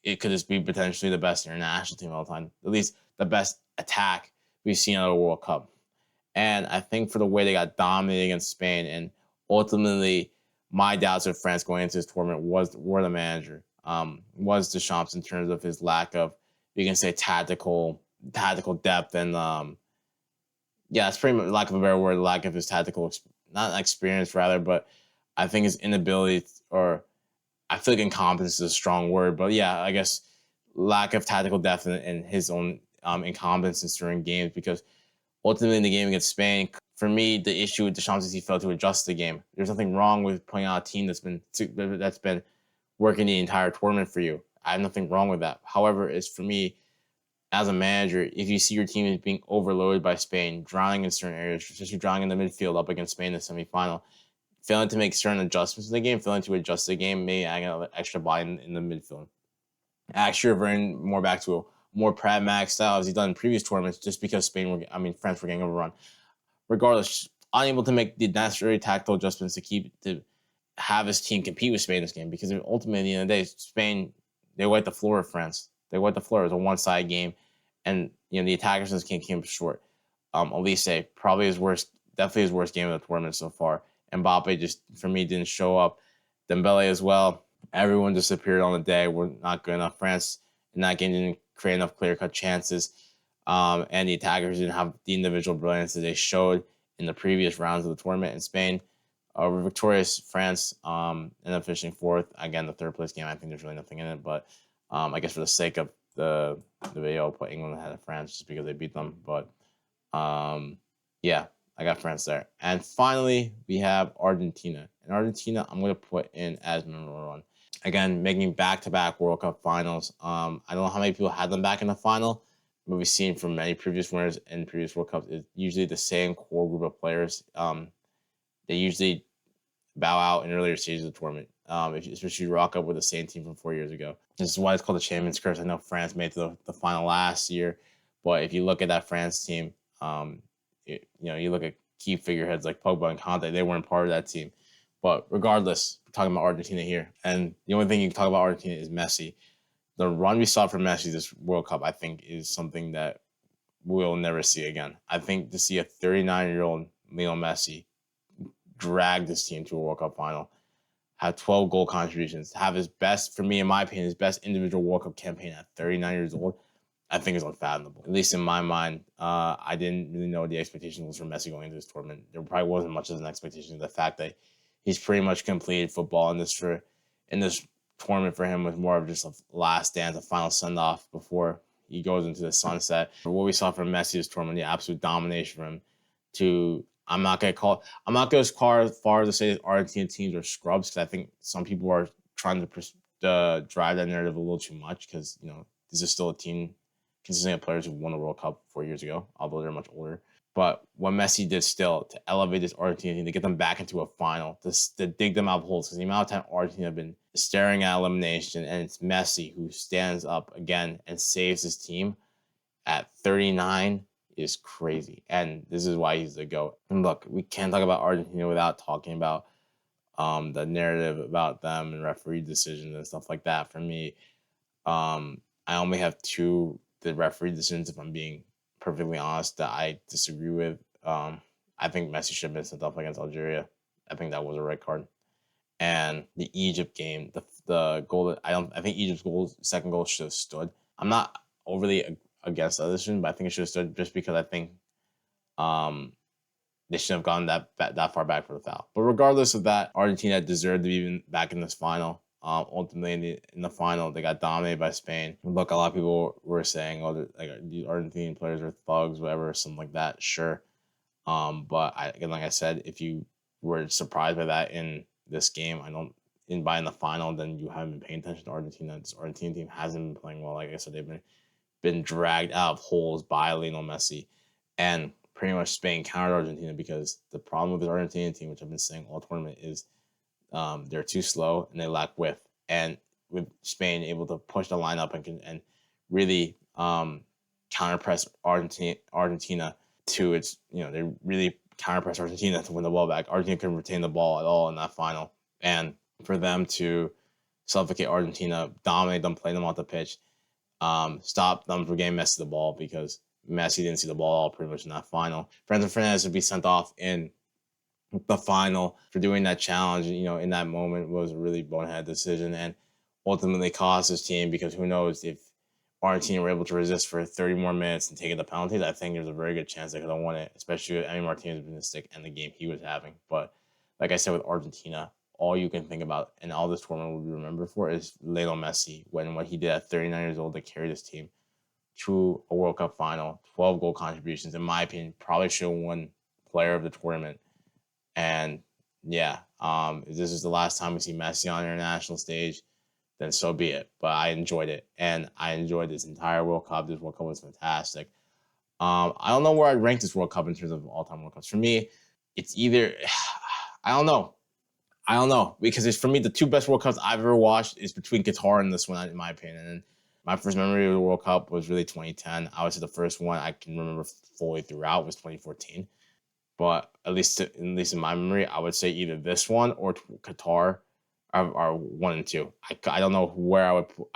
it could just be potentially the best international team of all time, at least the best attack we've seen at a World Cup. And I think for the way they got dominated against Spain, and ultimately my doubts of France going into this tournament were the manager, was Deschamps in terms of his lack of, you can say, tactical depth and yeah, it's pretty much, lack of a better word, lack of his tactical, not experience rather, but I think his inability, or I feel like incompetence is a strong word, but yeah, I guess lack of tactical depth and his own incompetence during games, because ultimately in the game against Spain, for me, the issue with Deschamps is he failed to adjust the game. There's nothing wrong with putting out a team that's been working the entire tournament for you. I have nothing wrong with that. However, it's for me, as a manager, if you see your team is being overloaded by Spain, drowning in certain areas, especially drowning in the midfield up against Spain in the semifinal, failing to make certain adjustments in the game, failing to adjust the game, maybe adding an extra buy in the midfield. Actually reverting more back to a more pragmatic style as he's done in previous tournaments, just because France were getting overrun. Regardless, unable to make the necessary tactical adjustments to have his team compete with Spain in this game, because ultimately at the end of the day, Spain, they wiped the floor of France. They wiped the floor. It was a one-sided game, and the attackers in this game came short. Olise, probably definitely his worst game of the tournament so far. Mbappe just, for me, didn't show up. Dembele as well. Everyone disappeared on the day. We're not good enough. France in that game didn't create enough clear-cut chances, and the attackers didn't have the individual brilliance that they showed in the previous rounds of the tournament. In Spain, were victorious. France ended up finishing fourth. Again, the third place game, I think there's really nothing in it, but I guess for the sake of the video, I'll put England ahead of France just because they beat them. But yeah, I got France there. And finally, we have Argentina. And Argentina, I'm going to put in as number one. Again, making back-to-back World Cup finals. I don't know how many people had them back in the final, but we've seen from many previous winners in previous World Cups, it's usually the same core group of players. They usually bow out in earlier stages of the tournament, especially rock up with the same team from 4 years ago. This is why it's called the Champions Curse. I know France made the final last year, but if you look at that France team, you look at key figureheads like Pogba and Conte, they weren't part of that team. But regardless, we're talking about Argentina here, and the only thing you can talk about Argentina is Messi. The run we saw from Messi this World Cup, I think, is something that we'll never see again. I think to see a 39-year-old Lionel Messi drag this team to a World Cup final, have 12 goal contributions, have his best, for me, in my opinion, his best individual World Cup campaign at 39 years old, I think is unfathomable. At least in my mind, I didn't really know what the expectation was for Messi going into this tournament. There probably wasn't much of an expectation. The fact that he's pretty much completed football in this tournament for him was more of just a last dance, a final send-off before he goes into the sunset. What we saw from Messi this tournament, the absolute domination from him. I'm not gonna go as far as to say that Argentina teams are scrubs, because I think some people are trying to drive that narrative a little too much, because this is still a team consisting of players who won the World Cup 4 years ago, although they're much older. But what Messi did still to elevate this Argentina team, to get them back into a final, to dig them out of holes, because the amount of time Argentina have been staring at elimination, and it's Messi who stands up again and saves his team at 39 is crazy. And this is why he's the GOAT. And look, we can't talk about Argentina without talking about the narrative about them and referee decisions and stuff like that. For me, I only have the referee decisions, if I'm being perfectly honest, that I disagree with. I think Messi should have been sent off against Algeria. I think that was a red card. And the Egypt game, the goal that I think Egypt's second goal should have stood. I'm not overly against the decision, but I think it should have stood, just because I think they shouldn't have gone that far back for the foul. But regardless of that, Argentina deserved to be even back in this final. Ultimately, in the final, they got dominated by Spain. Look, a lot of people were saying, "Oh, the Argentinian players are thugs, whatever, something like that." Sure, but again, like I said, if you were surprised by that in this game, in the final, then you haven't been paying attention to Argentina. This Argentine team hasn't been playing well. Like I said, they've been dragged out of holes by Lionel Messi, and pretty much Spain countered Argentina, because the problem with the Argentinian team, which I've been saying all tournament, is they're too slow and they lack width. And with Spain able to push the line up and really counter press Argentina to its, they really counter press Argentina to win the ball back. Argentina couldn't retain the ball at all in that final, and for them to suffocate Argentina, dominate them, play them off the pitch, stop them from getting Messi the ball, because Messi didn't see the ball at all pretty much in that final. Franzo Fernandez would be sent off in the final for doing that challenge, in that moment, was a really bonehead decision, and ultimately cost his team, because who knows, if Argentina were able to resist for 30 more minutes and take the penalties, I think there's a very good chance they could have won it, especially with Emi Martinez being the stick and the game he was having. But like I said, with Argentina, all you can think about, and all this tournament will be remembered for, is Lionel Messi, when what he did at 39 years old to carry this team to a World Cup final, 12 goal contributions. In my opinion, probably should have won player of the tournament. And yeah, if this is the last time we see Messi on the international stage, then so be it. But I enjoyed it, and I enjoyed this entire World Cup. This World Cup was fantastic. I don't know where I'd rank this World Cup in terms of all-time World Cups. For me, it's either I don't know, because for me, the two best World Cups I've ever watched is between Qatar and this one, in my opinion. And my first memory of the World Cup was really 2010. I would say the first one I can remember fully throughout was 2014. But at least in my memory, I would say either this one or Qatar are 1 and 2. I don't know where I would put.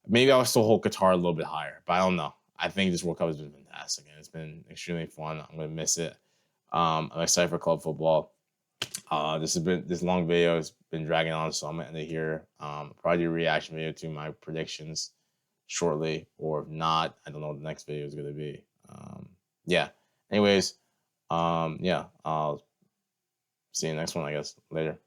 Maybe I would still hold Qatar a little bit higher, but I don't know. I think this World Cup has been fantastic, and it's been extremely fun. I'm gonna miss it. I'm excited for club football. This long video has been dragging on, so I'm gonna end it here. Probably do a reaction video to my predictions shortly, or if not, I don't know what the next video is gonna be. Yeah. Anyways, yeah, I'll see you next one, I guess. Later.